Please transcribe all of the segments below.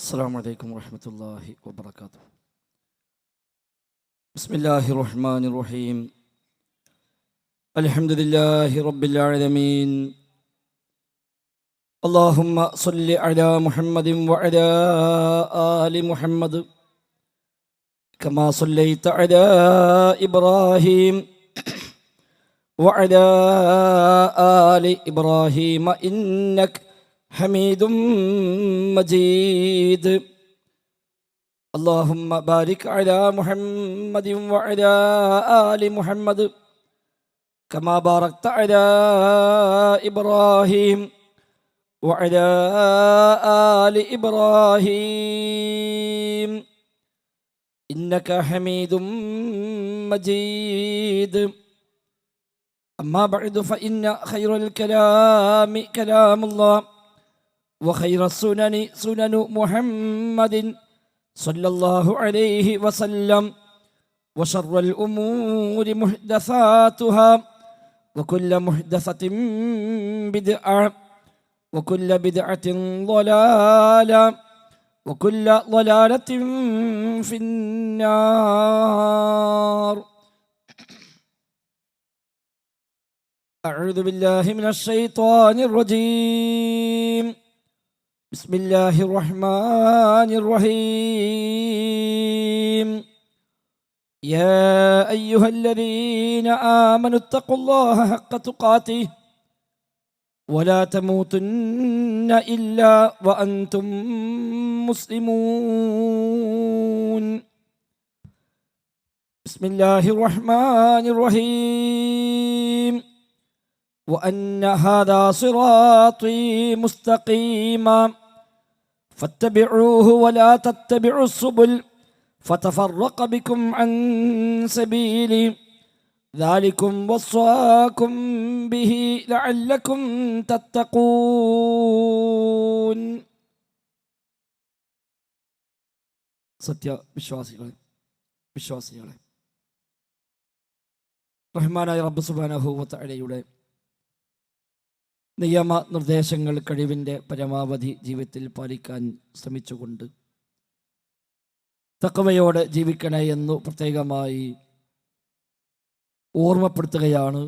السلام عليكم ورحمة الله وبركاته. بسم الله الرحمن الرحيم. الحمد لله رب العالمين. اللهم صل على محمد وعلى آل محمد كما صليت على إبراهيم وعلى آل إبراهيم إنك حميد مجيد. اللهم بارك على محمد وعلى آل محمد كما باركت على إبراهيم وعلى آل إبراهيم إنك حميد مجيد. أما بعد فإن خير الكلام كلام الله وخير السنن سنن محمد صلى الله عليه وسلم وشر الأمور محدثاتها وكل محدثة بدعة وكل بدعة ضلالة وكل ضلالة في النار. أعوذ بالله من الشيطان الرجيم. بسم الله الرحمن الرحيم. يا أيها الذين آمنوا اتقوا الله حق تقاته ولا تموتن إلا وأنتم مسلمون. بسم الله الرحمن الرحيم. وأن هذا صراطي مستقيما فاتبعوه ولا تتبعوا السبل فتفرق بكم عن سبيلي ذلكم وصاكم به لعلكم تتقون. വിശ്വാസികളെ റഹ്മാനായ റബ്ബ് സുബ്ഹാനഹു വ തആലയുടെ നിയമ നിർദ്ദേശങ്ങൾ കഴിവിൻ്റെ പരമാവധി ജീവിതത്തിൽ പാലിക്കാൻ ശ്രമിച്ചുകൊണ്ട് തഖ്വയോടെ ജീവിക്കണേ എന്ന് പ്രത്യേകമായി ഓർമ്മപ്പെടുത്തുകയാണ്.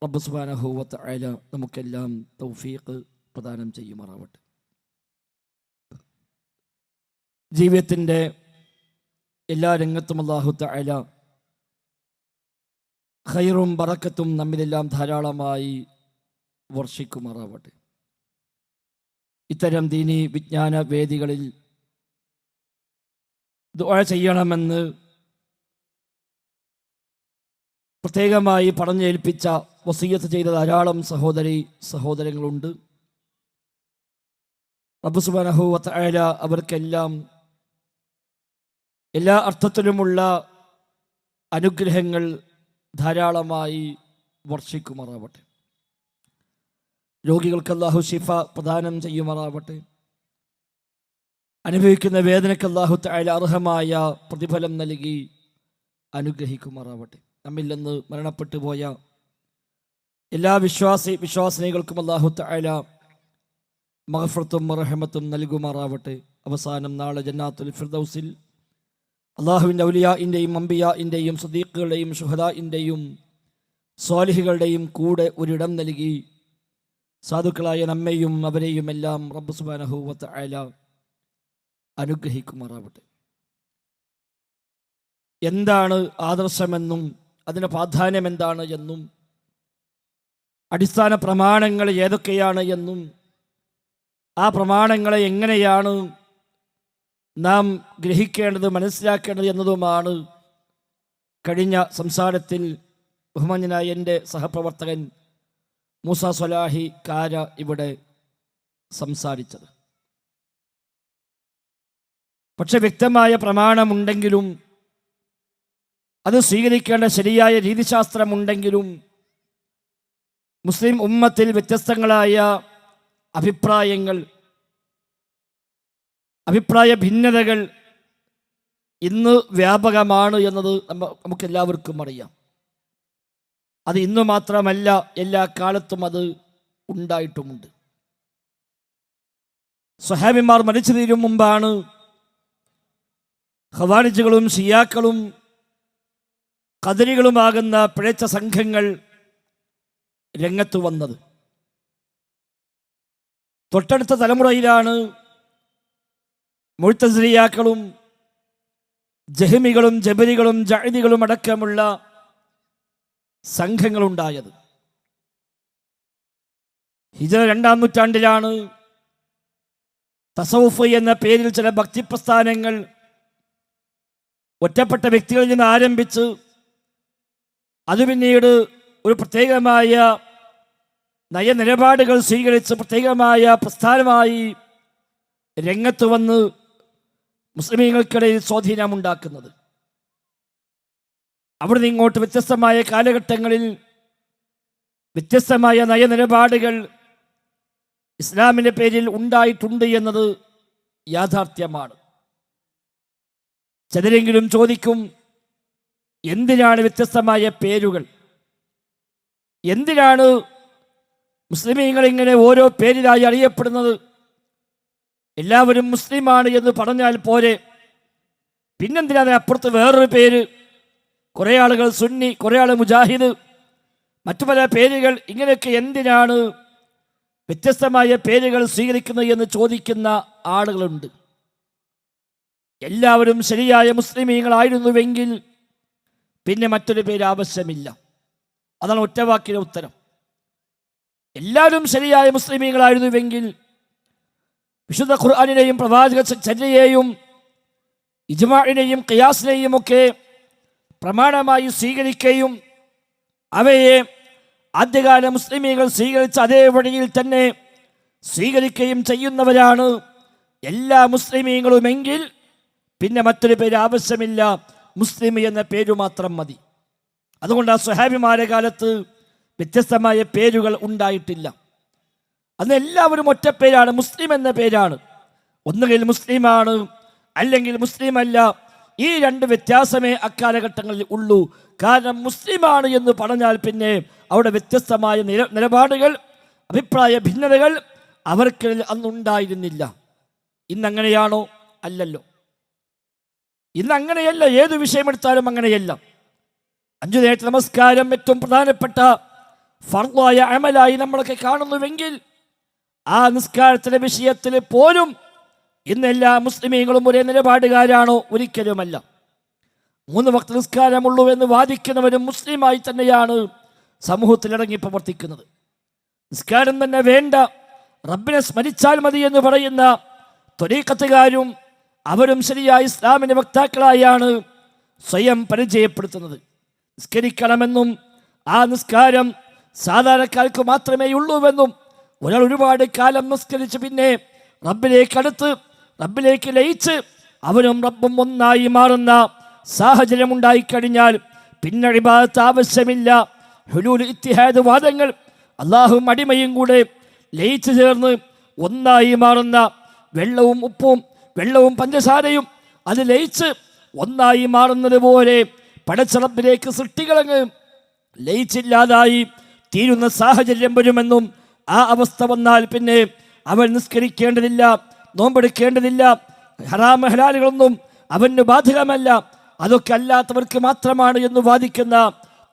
റബ്ബ് സുബ്ഹാനഹു വ തആല നമുക്കെല്ലാം തൗഫീഖ് പ്രദാനം ചെയ്യുമാറാവട്ടെ. ജീവിതത്തിൻ്റെ എല്ലാ രംഗത്തും അല്ലാഹു തആല ഖൈറും ബറക്കത്തും നമ്മിലെല്ലാം ധാരാളമായി വർഷിക്കുമാറാവട്ടെ. ഇത്തരം ദീനി വിജ്ഞാന വേദികളിൽ ദുആ ചെയ്യണമെന്ന് പ്രത്യേകമായി പറഞ്ഞേൽപ്പിച്ച വസിയ്യത്ത് ചെയ്ത ധാരാളം സഹോദരങ്ങളുണ്ട്. റബ്ബ് സുബ്ഹാനഹു വ തആല അവർക്കെല്ലാം എല്ലാ അർത്ഥത്തിലുമുള്ള അനുഗ്രഹങ്ങൾ ധാരാളമായി വർഷിക്കുമാറാവട്ടെ. രോഗികൾക്ക് അല്ലാഹു ശിഫ പ്രദാനം ചെയ്യുമാറാവട്ടെ. അനുഭവിക്കുന്ന വേദനയ്ക്ക് അല്ലാഹു തആല അർഹമായ പ്രതിഫലം നൽകി അനുഗ്രഹിക്കുമാറാവട്ടെ. നമ്മിൽ നിന്ന് മരണപ്പെട്ടു പോയ എല്ലാ വിശ്വാസിനികൾക്കും അല്ലാഹു തആല മഗ്ഫിറത്തും റഹ്മത്തും നൽകുമാറാവട്ടെ. അവസാനം നാളെ ജന്നാത്തുൽ ഫിർദൗസിൽ അല്ലാഹുവിൻ്റെ ഔലിയാഇൻ്റെയും അംബിയാഇൻ്റെയും സദീഖുകളുടെയും ശുഹദാഇൻ്റെയും സ്വാലിഹുകളുടെയും കൂടെ ഒരിടം നൽകി സാധുക്കളായ നമ്മെയും അവരെയും എല്ലാം റബ്ബ് സുബ്ഹാനഹു വ തആല അനുഗ്രഹിക്കുമാറാവട്ടെ. എന്താണ് ആദർശമെന്നും അതിൻ്റെ പ്രാധാന്യം എന്താണ് എന്നും അടിസ്ഥാന പ്രമാണങ്ങൾ ഏതൊക്കെയാണ് എന്നും ആ പ്രമാണങ്ങളെ എങ്ങനെയാണ് നാം ഗ്രഹിക്കേണ്ടത് മനസ്സിലാക്കേണ്ടത് എന്നതുമാണ് കഴിഞ്ഞ സംസാരത്തിൽ ബഹുമാന്യനായ എൻ്റെ സഹപ്രവർത്തകൻ മൂസ സ്വലാഹി കാര ഇവിടെ സംസാരിച്ചത്. പക്ഷെ വ്യക്തമായ പ്രമാണമുണ്ടെങ്കിലും അത് സ്വീകരിക്കേണ്ട ശരിയായ രീതിശാസ്ത്രമുണ്ടെങ്കിലും മുസ്ലിം ഉമ്മത്തിൽ വ്യത്യസ്തങ്ങളായ അഭിപ്രായ ഭിന്നതകൾ ഇന്ന് വ്യാപകമാണ് എന്നത് നമുക്കെല്ലാവർക്കും അറിയാം. അത് ഇന്നു മാത്രമല്ല, എല്ലാ കാലത്തും അത് ഉണ്ടായിട്ടുമുണ്ട്. സ്വഹാബിമാർ മരിച്ചു തീരും മുമ്പാണ് ഖവാരിജുകളും ഷിയാക്കളും ഖദരികളുമാകുന്ന പിഴച്ച സംഘങ്ങൾ രംഗത്ത് വന്നത്. തൊട്ടടുത്ത തലമുറയിലാണ് മുഅ്തസിലിയാക്കളും ജഹ്മികളും ജബരികളും ജഅദികളും അടക്കമുള്ള സംഘങ്ങളുണ്ടായത്. ഹിജ്റ 2-ാം നൂറ്റാണ്ടിലാണ് തസവുഫ് എന്ന പേരിൽ ചില ഭക്തി പ്രസ്ഥാനങ്ങൾ ഒറ്റപ്പെട്ട വ്യക്തികളിൽ നിന്ന് ആരംഭിച്ച് അത് പിന്നീട് ഒരു പ്രത്യേകമായ നയനിലപാടുകൾ സ്വീകരിച്ച് പ്രത്യേകമായ പ്രസ്ഥാനമായി രംഗത്ത് വന്ന് മുസ്ലിമീങ്ങൾക്കിടയിൽ സ്വാധീനമുണ്ടാക്കുന്നത്. അവിടുന്ന് ഇങ്ങോട്ട് വ്യത്യസ്തമായ കാലഘട്ടങ്ങളിൽ വ്യത്യസ്തമായ നയനിലപാടുകൾ ഇസ്ലാമിൻ്റെ പേരിൽ ഉണ്ടായിട്ടുണ്ട് എന്നത് യാഥാർത്ഥ്യമാണ്. ചിലരെങ്കിലും ചോദിക്കും, എന്തിനാണ് വ്യത്യസ്തമായ പേരുകൾ? എന്തിനാണ് മുസ്ലിമീങ്ങൾ ഇങ്ങനെ ഓരോ പേരിലായി അറിയപ്പെടുന്നത്? എല്ലാവരും മുസ്ലിമാണ് എന്ന് പറഞ്ഞാൽ പോരെ, പിന്നെന്തിനാണ് അപ്പുറത്ത് വേറൊരു പേര്? കുറേ ആളുകൾ സുന്നി, കുറേ ആൾ മുജാഹിദ്, മറ്റു പല പേരുകൾ, ഇങ്ങനെയൊക്കെ എന്തിനാണ് വ്യത്യസ്തമായ പേരുകൾ സ്വീകരിക്കുന്നത് എന്ന് ചോദിക്കുന്ന ആളുകളുണ്ട്. എല്ലാവരും ശരിയായ മുസ്ലിമീങ്ങളായിരുന്നുവെങ്കിൽ പിന്നെ മറ്റൊരു പേര് ആവശ്യമില്ല. അതാണ് ഒറ്റവാക്കിലെ ഉത്തരം. എല്ലാവരും ശരിയായ മുസ്ലിമീങ്ങളായിരുന്നുവെങ്കിൽ വിശുദ്ധ ഖുർആനിനെയും പ്രവാചക ചര്യയെയും ഇജ്മാഇനെയും ഖിയാസിനെയും ഒക്കെ പ്രമാണമായി സ്വീകരിക്കുകയും അവയെ ആദ്യകാല മുസ്ലിമീങ്ങൾ സ്വീകരിച്ച അതേ വഴിയിൽ തന്നെ സ്വീകരിക്കുകയും ചെയ്യുന്നവരാണ് എല്ലാ മുസ്ലിമീങ്ങളുമെങ്കിൽ പിന്നെ മറ്റൊരു പേര് ആവശ്യമില്ല, മുസ്ലിം എന്ന പേരു മാത്രം മതി. അതുകൊണ്ട് ആ സ്വഹാബിമാരുടെ കാലത്ത് വ്യത്യസ്തമായ പേരുകൾ ഉണ്ടായിട്ടില്ല. അന്ന് എല്ലാവരും ഒറ്റ പേരാണ്, മുസ്ലിം എന്ന പേരാണ്. ഒന്നുകിൽ മുസ്ലിമാണ്, അല്ലെങ്കിൽ മുസ്ലിം അല്ല. ഈ രണ്ട് വ്യത്യാസമേ അക്കാലഘട്ടങ്ങളിൽ ഉള്ളൂ. കാരണം മുസ്ലിമാണ് എന്ന് പറഞ്ഞാൽ പിന്നെ അവിടെ വ്യത്യസ്തമായ നിലപാടുകൾ, അഭിപ്രായ ഭിന്നതകൾ അവർക്കിടയിൽ അന്നുണ്ടായിരുന്നില്ല. ഇന്നങ്ങനെയാണോ? അല്ലല്ലോ. ഇന്നങ്ങനെയല്ല. ഏത് വിഷയമെടുത്താലും അങ്ങനെയല്ല. 5 നേരത്തെ നമസ്കാരം ഏറ്റവും പ്രധാനപ്പെട്ട ഫർളായ അമലായി നമ്മളൊക്കെ കാണുന്നുവെങ്കിൽ ആ നിസ്കാരത്തിൻ്റെ വിഷയത്തിൽ പോലും ഇന്ന് എല്ലാ മുസ്ലിമീങ്ങളും ഒരേ നിലപാടുകാരാണോ? ഒരിക്കലുമല്ല. 3 വക്ത നിസ്കാരമുള്ളൂ എന്ന് വാദിക്കുന്നവരും മുസ്ലിമായി തന്നെയാണ് സമൂഹത്തിലിറങ്ങി പ്രവർത്തിക്കുന്നത്. നിസ്കാരം തന്നെ വേണ്ട, റബ്ബിനെ സ്മരിച്ചാൽ മതി എന്ന് പറയുന്ന ത്വരീഖത്തുകാരും അവരും ശരിയായ ഇസ്ലാമിൻ്റെ വക്താക്കളായാണ് സ്വയം പരിചയപ്പെടുത്തുന്നത്. നിസ്കരിക്കണമെന്നും ആ നിസ്കാരം സാധാരണക്കാർക്ക് മാത്രമേ ഉള്ളൂവെന്നും ഒരാൾ ഒരുപാട് കാലം നിസ്കരിച്ച് പിന്നെ റബ്ബിലേക്ക് അടുത്ത് റബ്ബിലേക്ക് ലയിച്ച് അവനും റബ്ബും ഒന്നായി മാറുന്ന സാഹചര്യം ഉണ്ടായിക്കഴിഞ്ഞാൽ പിന്നെ ഇബാദത്ത് ആവശ്യമില്ല. ഹുലൂൽ ഇത്തിഹാദ് വാദങ്ങൾ, അള്ളാഹുവും അടിമയും കൂടെ ലയിച്ചു ചേർന്ന് ഒന്നായി മാറുന്ന വെള്ളവും ഉപ്പും വെള്ളവും പഞ്ചസാരയും അത് ലയിച്ച് ഒന്നായി മാറുന്നത് പോലെ പടച്ച റബ്ബിലേക്ക് സൃഷ്ടികളങ്ങ് ലയിച്ചില്ലാതായി തീരുന്ന സാഹചര്യം വരുമെന്നും ആ അവസ്ഥ വന്നാൽ പിന്നെ അവൻ നിസ്കരിക്കേണ്ടതില്ല, നോമ്പെടുക്കേണ്ടതില്ല, ഹറാമ ഹലാലുകളൊന്നും അവന് ബാധകമല്ല, അതൊക്കെ അല്ലാത്തവർക്ക് മാത്രമാണ് എന്ന് വാദിക്കുന്ന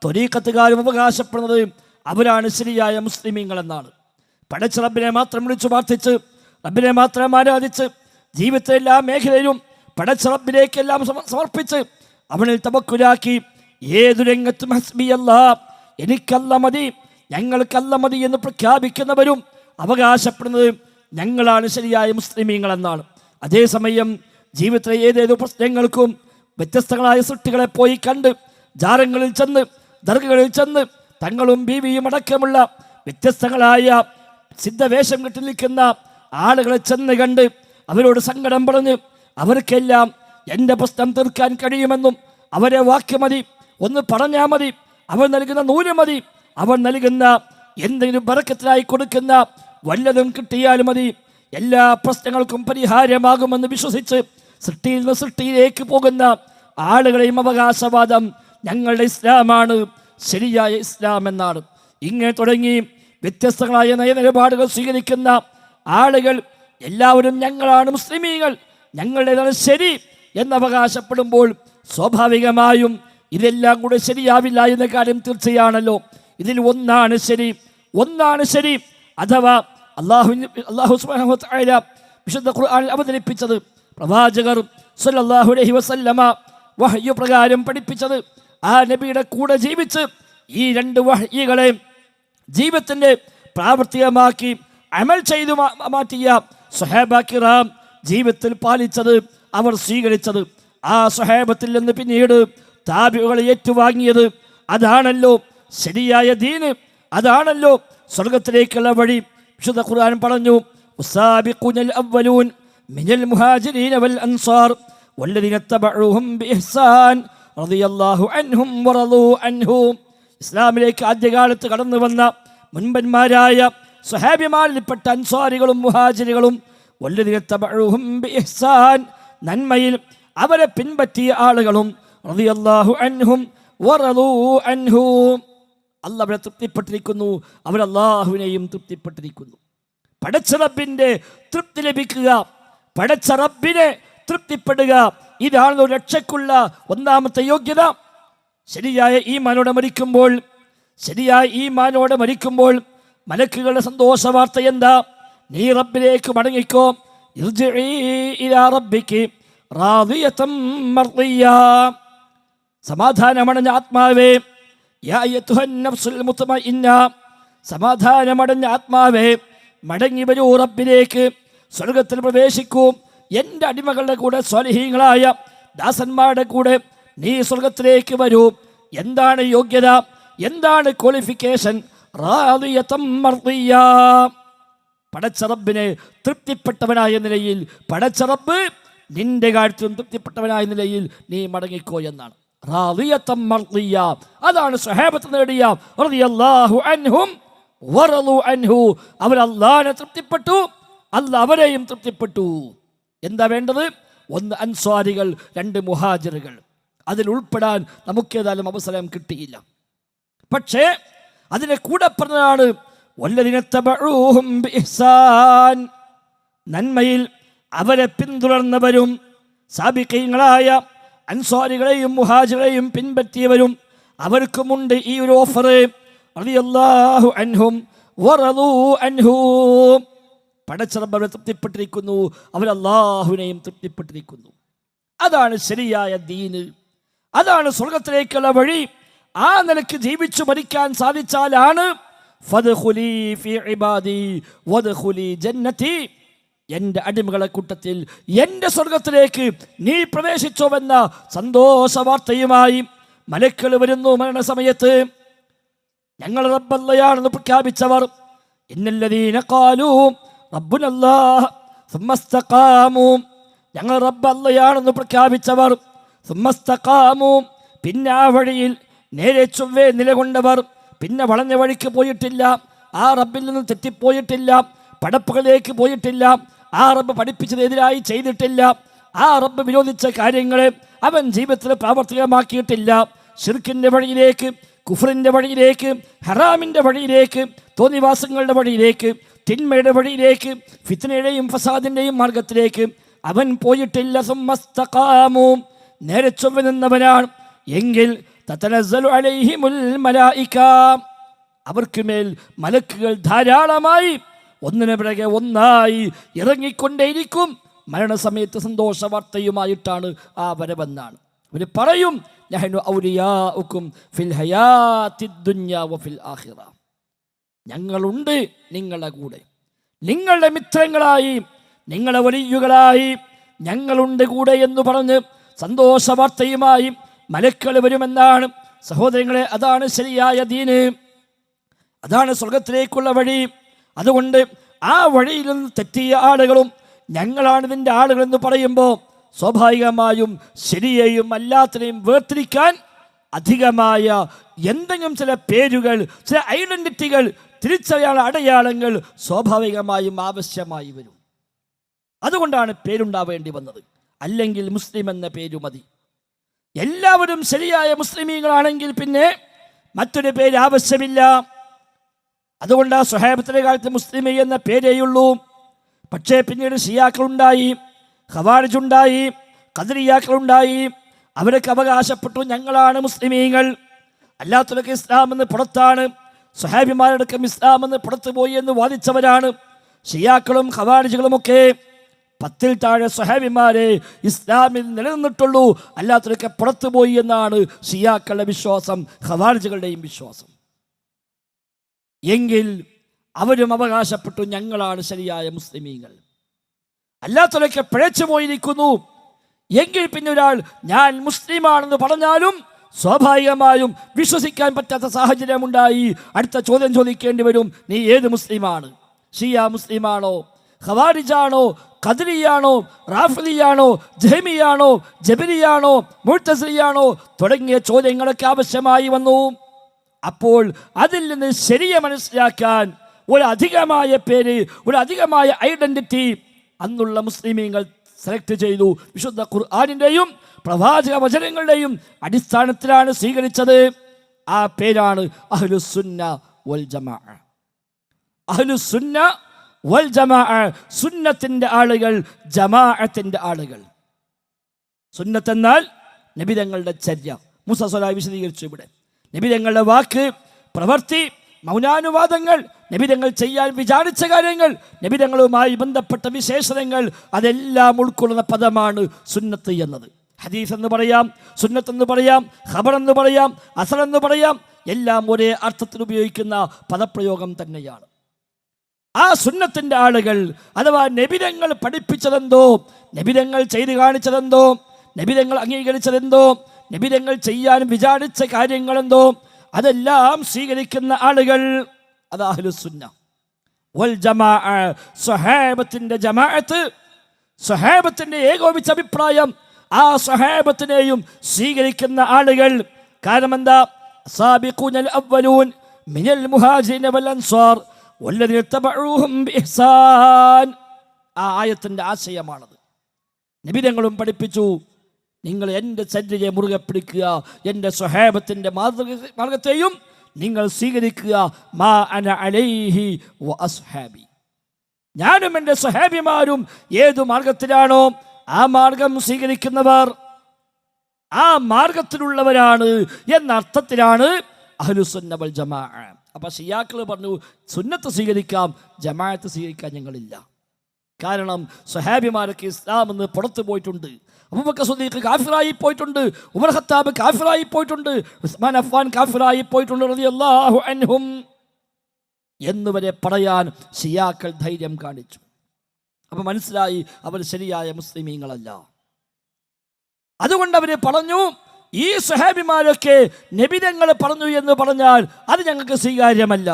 ത്വരീഖത്തുകാരും അവകാശപ്പെടുന്നത് അവരാണ് ശരിയായ മുസ്ലിമീങ്ങൾ എന്നാണ്. പടച്ച റബ്ബിനെ മാത്രം വിളിച്ചു പ്രാർത്ഥിച്ച് റബ്ബിനെ മാത്രം ആരാധിച്ച് ജീവിതത്തിലെ എല്ലാ മേഖലയിലും പടച്ച റബ്ബിലേക്കെല്ലാം സമർപ്പിച്ച് അവനിൽ തവക്കുലാക്കി ഏതു രംഗത്തും ഹസ്ബി അല്ലാഹ്, എനിക്കല്ല മതി, ഞങ്ങൾക്കല്ല മതി എന്ന് പ്രഖ്യാപിക്കുന്നവരും അവകാശപ്പെടുന്നത് ഞങ്ങളാണ് ശരിയായ മുസ്ലിമീങ്ങൾ എന്നാണ്. അതേസമയം ജീവിതത്തിലെ ഏതേതോ പ്രശ്നങ്ങൾക്കും വ്യത്യസ്തങ്ങളായ സൃഷ്ടികളെ പോയി കണ്ട് ജാരങ്ങളിൽ ചെന്ന് ദർഗകളിൽ ചെന്ന് തങ്ങളും ബീവിയും അടക്കമുള്ള വ്യത്യസ്തങ്ങളായ സിദ്ധവേഷം കെട്ടി നിൽക്കുന്ന ആളുകളെ ചെന്ന് കണ്ട് അവരോട് സങ്കടം പറഞ്ഞ് അവർക്കെല്ലാം എൻ്റെ പ്രശ്നം തീർക്കാൻ കഴിയുമെന്നും അവരെ വാക്ക് മതി, ഒന്ന് പറഞ്ഞാൽ മതി, അവർ നൽകുന്ന നൂല് മതി, അവർ നൽകുന്ന എന്തെങ്കിലും ബറക്കത്തിനായി കൊടുക്കുന്ന വല്ലതും കിട്ടിയാൽ മതി, എല്ലാ പ്രശ്നങ്ങൾക്കും പരിഹാരമാകുമെന്ന് വിശ്വസിച്ച് സൃഷ്ടിയിൽ നിന്ന് സൃഷ്ടിയിലേക്ക് പോകുന്ന ആളുകളെയും അവകാശവാദം ഞങ്ങളുടെ ഇസ്ലാമാണ് ശരിയായ ഇസ്ലാം എന്നാണ്. ഇങ്ങനെ തുടങ്ങി വ്യത്യസ്തങ്ങളായ നയനിലപാടുകൾ സ്വീകരിക്കുന്ന ആളുകൾ എല്ലാവരും ഞങ്ങളാണ് മുസ്ലിമീങ്ങൾ, ഞങ്ങളുടേതാണ് ശരി എന്നവകാശപ്പെടുമ്പോൾ സ്വാഭാവികമായും ഇതെല്ലാം കൂടെ ശരിയാവില്ല എന്ന കാര്യം തീർച്ചയാണല്ലോ. ഇതിൽ ഒന്നാണ് ശരി. അഥവാ അല്ലാഹു സുബ്ഹാനഹു വ തആല വിശുദ്ധ ഖുർആനിൽ അവതരിപ്പിച്ചത്, പ്രവാചകർ സല്ലല്ലാഹു അലൈഹി വസല്ലമ വഹ്യ് പ്രകാരം പഠിപ്പിച്ചത്, ആ നബിയുടെ കൂടെ ജീവിച്ച് ഈ രണ്ട് വഹ്യികളെ ജീവിതത്തിൻ്റെ പ്രാവർത്തികമാക്കി അമൽ ചെയ്തു മാറ്റിയ സ്വഹാബ കിറാം ജീവിതത്തിൽ പാലിച്ചത്, അവർ സ്വീകരിച്ചത്, ആ സ്വഹാബത്തിൽ നിന്ന് പിന്നീട് താബിഉകളെ ഏറ്റുവാങ്ങിയത്, അതാണല്ലോ ശരിയായ ദീന്, അതാണല്ലോ സ്വർഗത്തിലേക്കുള്ള വഴി. വിശുദ്ധ ഖുർആൻ പറഞ്ഞു, വസാബിഖൂനൽ അവ്വലൂൻ മിനൽ മുഹാജിരീന വൽ അൻസാർ വല്ലദീന തബഉഹും ബിഇഹ്സാൻ റളിയല്ലാഹു അൻഹും വറളൂ അൻഹു. ഇസ്ലാമിലേക്ക് ആദ്യകാലത്ത് കടന്നു വന്ന മുൻപന്മാരായ സ്വഹാബിമാരിൽപ്പെട്ട അൻസാരികളും മുഹാജിറുകളും വല്ലദീന തബഉഹും ബിഇഹ്സാൻ, നന്മയിൽ അവരെ പിൻപറ്റിയ ആളുകളും റളിയല്ലാഹു അൻഹും വറളൂ അൻഹു, അല്ലാഹു അവരെ തൃപ്തിപ്പെട്ടിരിക്കുന്നു, അവർ അല്ലാഹുവിനെയും തൃപ്തിപ്പെട്ടിരിക്കുന്നു. പടച്ച റബ്ബിന്റെ തൃപ്തി ലഭിക്കുക, പടച്ച റബ്ബിനെ തൃപ്തിപ്പെടുക, ഇതാണ് ഒരു രക്ഷയ്ക്കുള്ള ഒന്നാമത്തെ യോഗ്യത. ശരിയായ ഈമാനോടെ മരിക്കുമ്പോൾ മലക്കുകളുടെ സന്തോഷ വാർത്ത എന്താ? നീ റബ്ബിലേക്ക് മടങ്ങിക്കോ, ഇർജിഇ ഇലാ റബ്ബികി റാദിയതൻ മർദിയ്യ, സമാധാനമടഞ്ഞ ആത്മാവേ, യാ അയ്യത്തുഹൻ നഫ്സുൽ മുത്മഇന്ന, സമാധാനമടഞ്ഞ ആത്മാവേ, മടങ്ങി വരൂ റബ്ബിലേക്ക്, സ്വർഗത്തിൽ പ്രവേശിക്കൂ, എൻ്റെ അടിമകളുടെ കൂടെ, സ്വാലിഹീങ്ങളായ ദാസന്മാരുടെ കൂടെ നീ സ്വർഗത്തിലേക്ക് വരൂ. എന്താണ് യോഗ്യത? എന്താണ് ക്വാളിഫിക്കേഷൻ? റാദിയതൻ മർദിയ്യ, പടച്ച റബ്ബിനെ തൃപ്തിപ്പെട്ടവനായ നിലയിൽ, പടച്ച റബ്ബ് നിന്റെ കാര്യത്തിലും തൃപ്തിപ്പെട്ടവനായ നിലയിൽ നീ മടങ്ങിക്കോ എന്നാണ്. റാദിയതൻ മർദിയ്യ, അതാണ് സ്വഹാബത്ത് നേടിയ റളിയല്ലാഹു അൻഹും വറളൂ അൻഹു. അവർ അല്ലാഹുവിനെ തൃപ്തിപ്പെട്ടു, അല്ലാഹു അവരെയും തൃപ്തിപ്പെട്ടു. എന്താ വേണ്ടത്? ഒന്ന് അൻസ്വാരികൾ, രണ്ട് മുഹാജിറുകൾ. അതിൽ ഉൾപ്പെടാൻ നമുക്കേതായാലും അവസരം കിട്ടിയില്ല. പക്ഷേ അതിനെ കൂടെ പറഞ്ഞതാണ് വല്ലദീന തബഉഹും ബിഇഹ്സാൻ, നന്മയിൽ അവരെ പിന്തുടർന്നവരും സാബിഖീങ്ങളായ അൻസ്വാരികളെയും മുഹാജിറെയും പിൻപറ്റിയവരും, അവർക്കുമുണ്ട് ഈ ഒരു ഓഫർ. റളിയല്ലാഹു അൻഹും വറളൂ അൻഹു, പടച്ച റബ്ബ് അവരെ തൃപ്തിപ്പെട്ടിരിക്കുന്നു, അവർ അല്ലാഹുവിനെയും തൃപ്തിപ്പെട്ടിരിക്കുന്നു. അതാണ് ശരിയായ ദീന്, അതാണ് സ്വർഗത്തിലേക്കുള്ള വഴി. ആ നിലയ്ക്ക് ജീവിച്ചു മരിക്കാൻ സാധിച്ചാലാണ് ഫദ്ഖുലീ ഫീ ഇബാദി വദ്ഖുലീ ജന്നതി, എൻ്റെ അടിമകളെ കൂട്ടത്തിൽ എൻ്റെ സ്വർഗത്തിലേക്ക് നീ പ്രവേശിച്ചോവെന്ന സന്തോഷ വാർത്തയുമായി മലക്കുകൾ വരുന്നു. മരണസമയത്ത് ഞങ്ങൾ റബ്ബല്ലയാണെന്ന് പ്രഖ്യാപിച്ചവർ, ഇന്നല്ലദീന ഖാലൂ റബ്ബുനല്ലാഹ് സുമ്മ ഇസ്തഖാമൂ, ഞങ്ങൾ റബ്ബ് അല്ലാഹയാണെന്ന് പ്രഖ്യാപിച്ചവർ, സുമ്മ ഇസ്തഖാമൂ, പിന്നെ ആ വഴിയിൽ നേരെ ചൊവ്വേ നിലകൊണ്ടവർ, പിന്നെ വളഞ്ഞ വഴിക്ക് പോയിട്ടില്ല, ആ റബ്ബിൽ നിന്ന് തെറ്റിപ്പോയിട്ടില്ല, പടപ്പുകളിലേക്ക് പോയിട്ടില്ല, ആ റബ്ബ് പഠിപ്പിച്ചതെതിരായി ചെയ്തിട്ടില്ല, ആ റബ്ബ് വിരോധിച്ച കാര്യങ്ങളെ അവൻ ജീവിതത്തിൽ പ്രാവർത്തികമാക്കിയിട്ടില്ല. ശിർക്കിൻ്റെ വഴിയിലേക്ക്, കുഫറിൻ്റെ വഴിയിലേക്ക്, ഹറാമിൻ്റെ വഴിയിലേക്ക്, തോന്നിവാസങ്ങളുടെ വഴിയിലേക്ക്, തിന്മയുടെ വഴിയിലേക്ക്, ഫിത്നയുടെയും ഫസാദിൻ്റെയും മാർഗത്തിലേക്ക് അവൻ പോയിട്ടില്ല. സുമ്മസ്തഖാമൂ, നേരെ ചൊവ്വ നിന്നവനാണ് എങ്കിൽ തതനസ്സലു അലൈഹിമുൽ മലായിക, അവർക്ക് മേൽ മലക്കുകൾ ധാരാളമായി ഒന്നിനു പിറകെ ഒന്നായി ഇറങ്ങിക്കൊണ്ടേയിരിക്കും. മരണസമയത്ത് സന്തോഷ വാർത്തയുമായിട്ടാണ് ആ വരവെന്നാണ് അവർ പറയും. നഹ്നു ഔലിയാഉകും ഫിൽ ഹയാത്തിദ് ദുനിയ വഫിൽ ആഖിറ, ഞങ്ങളുണ്ട് നിങ്ങളുടെ കൂടെ, നിങ്ങളുടെ മിത്രങ്ങളായി, നിങ്ങളെ വലിയുകളായി ഞങ്ങളുണ്ട് കൂടെ എന്ന് പറഞ്ഞ് സന്തോഷ വാർത്തയുമായി മലക്കൾ വരുമെന്നാണ്. സഹോദരങ്ങളെ, അതാണ് ശരിയായ ദീന്, അതാണ് സ്വർഗത്തിലേക്കുള്ള വഴി. അതുകൊണ്ട് ആ വഴിയിൽ നിന്ന് തെറ്റിയ ആളുകളും ഞങ്ങളാണ് ഇതിൻ്റെ ആളുകളെന്ന് പറയുമ്പോൾ സ്വാഭാവികമായും ശരിയെയും അല്ലാത്തതിനെയും വേർതിരിക്കാൻ അധികമായ എന്തെങ്കിലും ചില പേരുകൾ, ചില ഐഡന്റിറ്റികൾ, തിരിച്ചറിയാൻ അടയാളങ്ങൾ സ്വാഭാവികമായും ആവശ്യമായി വരും. അതുകൊണ്ടാണ് പേരുണ്ടാവേണ്ടി വന്നത്. അല്ലെങ്കിൽ മുസ്ലിം എന്ന പേരു മതി. എല്ലാവരും ശരിയായ മുസ്ലിമീങ്ങളാണെങ്കിൽ പിന്നെ മറ്റൊരു പേര് ആവശ്യമില്ല. അതുകൊണ്ട് ആ സ്വഹാബത്തിന്റെ കാലത്ത് മുസ്ലിമി എന്ന പേരേയുള്ളൂ. പക്ഷേ പിന്നീട് ഷിയാക്കളുണ്ടായി, ഖവാരിജുണ്ടായി, ഖദരിയാക്കളുണ്ടായി. അവരൊക്കെ അവകാശപ്പെട്ടു ഞങ്ങളാണ് മുസ്ലിമീങ്ങൾ, അല്ലാത്തവരൊക്കെ ഇസ്ലാം എന്ന് പുറത്താണ്, സ്വഹാബിമാരടക്കം ഇസ്ലാം എന്ന് പുറത്തു പോയി എന്ന് വാദിച്ചവരാണ്. ഷിയാക്കളും ഖവാരിജുകളുമൊക്കെ 10 താഴെ സ്വഹാബിമാരെ ഇസ്ലാമിൽ നിലനിന്നിട്ടുള്ളൂ, അല്ലാത്തവരൊക്കെ പുറത്തുപോയി എന്നാണ് ഷിയാക്കളുടെ വിശ്വാസം, ഖവാരിജുകളുടെയും വിശ്വാസം. എങ്കിൽ അവരും അവകാശപ്പെട്ടു ഞങ്ങളാണ് ശരിയായ മുസ്ലിമീങ്ങൾ, അല്ലാത്തവരൊക്കെ പിഴച്ചു പോയിരിക്കുന്നു. എങ്കിൽ പിന്നെ ഒരാൾ ഞാൻ മുസ്ലിമാണെന്ന് പറഞ്ഞാലും സ്വാഭാവികമായും വിശ്വസിക്കാൻ പറ്റാത്ത സാഹചര്യമുണ്ടായി. അടുത്ത ചോദ്യം ചോദിക്കേണ്ടി വരും, നീ ഏത് മുസ്ലിമാണ്? ഷിയ മുസ്ലിമാണോ, ഖവാരിജാണോ, ഖദരിയാണോ, റാഫിലിയാണോ, ജഹ്മിയാണോ, ജബരിയാണോ, മുഅ്തസിലിയാണോ തുടങ്ങിയ ചോദ്യങ്ങളൊക്കെ ആവശ്യമായി വന്നു. അപ്പോൾ അതിൽ നിന്ന് ശരിയെ മനസ്സിലാക്കാൻ ഒരു അധികമായ പേര്, ഒരു അധികമായ ഐഡന്റിറ്റി അന്നുള്ള മുസ്ലിമീങ്ങൾ സെലക്ട് ചെയ്തു. വിശുദ്ധ ഖുർആനിൻ്റെയും പ്രവാചക വചനങ്ങളുടെയും അടിസ്ഥാനത്തിലാണ് സ്വീകരിച്ചത്. ആ പേരാണ് അഹ്ലുസുന്ന വൽ ജമാഅ. അഹ്ലുസുന്ന വൽ ജമാഅ, സുന്നത്തിന്റെ ആളുകൾ, ജമാഅത്തിന്റെ ആളുകൾ. സുന്നത്ത് എന്നാൽ നബിതങ്ങളുടെ ചര്യ. മൂസ സ്വലാഹി വിശദീകരിച്ചു. ഇവിടെ നബിതങ്ങളുടെ വാക്ക്, പ്രവൃത്തി, മൗനാനുവാദങ്ങൾ, നബിതങ്ങൾ ചെയ്യാൻ വിചാരിച്ച കാര്യങ്ങൾ, നബിതങ്ങളുമായി ബന്ധപ്പെട്ട വിശേഷണങ്ങൾ, അതെല്ലാം ഉൾക്കൊള്ളുന്ന പദമാണ് സുന്നത്ത് എന്നത്. ഹദീസ് എന്ന് പറയാം, സുന്നത്ത് എന്ന് പറയാം, ഖബർ എന്ന് പറയാം, അസർ എന്ന് പറയാം, എല്ലാം ഒരേ അർത്ഥത്തിൽ ഉപയോഗിക്കുന്ന പദപ്രയോഗം തന്നെയാണ്. ആ സുന്നത്തിന്റെ ആളുകൾ അഥവാ നബിതങ്ങൾ പഠിപ്പിച്ചതെന്തോ, നബിതങ്ങൾ ചെയ്തു കാണിച്ചതെന്തോ, നബിതങ്ങൾ അംഗീകരിച്ചതെന്തോ, നബിതങ്ങൾ ചെയ്യാൻ വിചാരിച്ച കാര്യങ്ങളെന്തോ, അതെല്ലാം സ്വീകരിക്കുന്ന ആളുകൾ, അത് അഹ്ലുസുന്ന വൽ ജമാഅ. സ്വഹാബത്തിന്റെ ജമാഅത്ത്, സ്വഹാബത്തിന്റെ ഏകോപിച്ച അഭിപ്രായം, ആ സ്വഹാബത്തിനെയും സ്വീകരിക്കുന്ന ആളുകൾ. കാരണം എന്താ? സാബിഖൂനൽ അവ്വലൂൻ മിനൽ മുഹാജിരീന വൽ അൻസ്വാർ വല്ലദീന തബഊഹും ബിഇഹ്സാൻ. ആ ആയത്തിന്റെ ആശയമാണത്. നബിതങ്ങളും പഠിപ്പിച്ചു, നിങ്ങൾ എൻ്റെ ചര്യയെ മുറുകെ പിടിക്കുക, എൻ്റെ സ്വഹാബത്തിൻ്റെ മാർഗത്തെയും നിങ്ങൾ സ്വീകരിക്കുക. മാ അന അലൈഹി വ അസ്ഹാബി, ഞാനും എൻ്റെ സ്വഹാബിമാരും ഏതു മാർഗത്തിലാണോ ആ മാർഗം സ്വീകരിക്കുന്നവർ, ആ മാർഗത്തിലുള്ളവരാണ് എന്ന അർത്ഥത്തിലാണ് അഹ്ലുസുന്ന വൽ ജമാഅ. അപ്പൊ ഷിയാക്കൾ പറഞ്ഞു സുന്നത്ത് സ്വീകരിക്കാം, ജമാഅത്ത് സ്വീകരിക്കാൻ ഞങ്ങളില്ല. കാരണം സ്വഹാബിമാരൊക്കെ ഇസ്ലാം എന്ന് പുറത്തു പോയിട്ടുണ്ട്. അബൂബക്കർ സിദ്ദീഖ് കാഫിറായി പോയിട്ടുണ്ട്, ഉമർ ഖത്താബ് കാഫിറായി പോയിട്ടുണ്ട്, ഉസ്മാൻ അഫ്ഫാൻ കാഫിറായി പോയിട്ടുണ്ട് റളിയല്ലാഹു അൻഹും എന്നുവരെ പറയാൻ ഷിയാക്കൾ ധൈര്യം കാണിച്ചു. അപ്പൊ മനസ്സിലായി അവർ ശരിയായ മുസ്ലിമീങ്ങളല്ല. അതുകൊണ്ട് അവര് പറഞ്ഞു, ഈ സ്വഹാബിമാരൊക്കെ നബിതങ്ങൾ പറഞ്ഞു എന്ന് പറഞ്ഞാൽ അത് ഞങ്ങൾക്ക് സ്വീകാര്യമല്ല.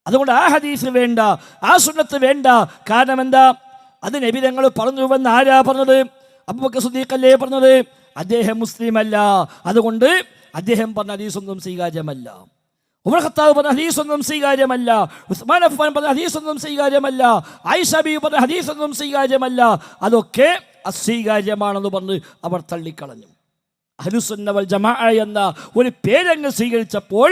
അതുകൊണ്ട് ആ ഹദീസ് വേണ്ട, ആ സുന്നത്ത് വേണ്ട. കാരണം എന്താ? അത് നബിതങ്ങൾ പറഞ്ഞുവെന്ന് ആരാ പറഞ്ഞത്? അബൂബക്കർ സിദ്ദീഖ് അല്ലേ പറഞ്ഞത്? അദ്ദേഹം മുസ്ലിം അല്ല, അതുകൊണ്ട് അദ്ദേഹം പറഞ്ഞ ഹദീസൊന്നും സ്വീകാര്യമല്ല. ഉമർ ഖത്താബ് പറഞ്ഞ ഹദീസൊന്നും സ്വീകാര്യമല്ല, ഉസ്മാൻ അഫ്ഫാൻ പറഞ്ഞ ഹദീസൊന്നും സ്വീകാര്യമല്ല, ആയിഷ ബീവി പറഞ്ഞ ഹദീസൊന്നും സ്വീകാര്യമല്ല. അതൊക്കെ അസ്വീകാര്യമാണെന്ന് പറഞ്ഞ് അവർ തള്ളിക്കളഞ്ഞു. അഹ്ലുസുന്ന വൽ ജമാഅ എന്ന ഒരു പേരങ്ങ് സ്വീകരിച്ചപ്പോൾ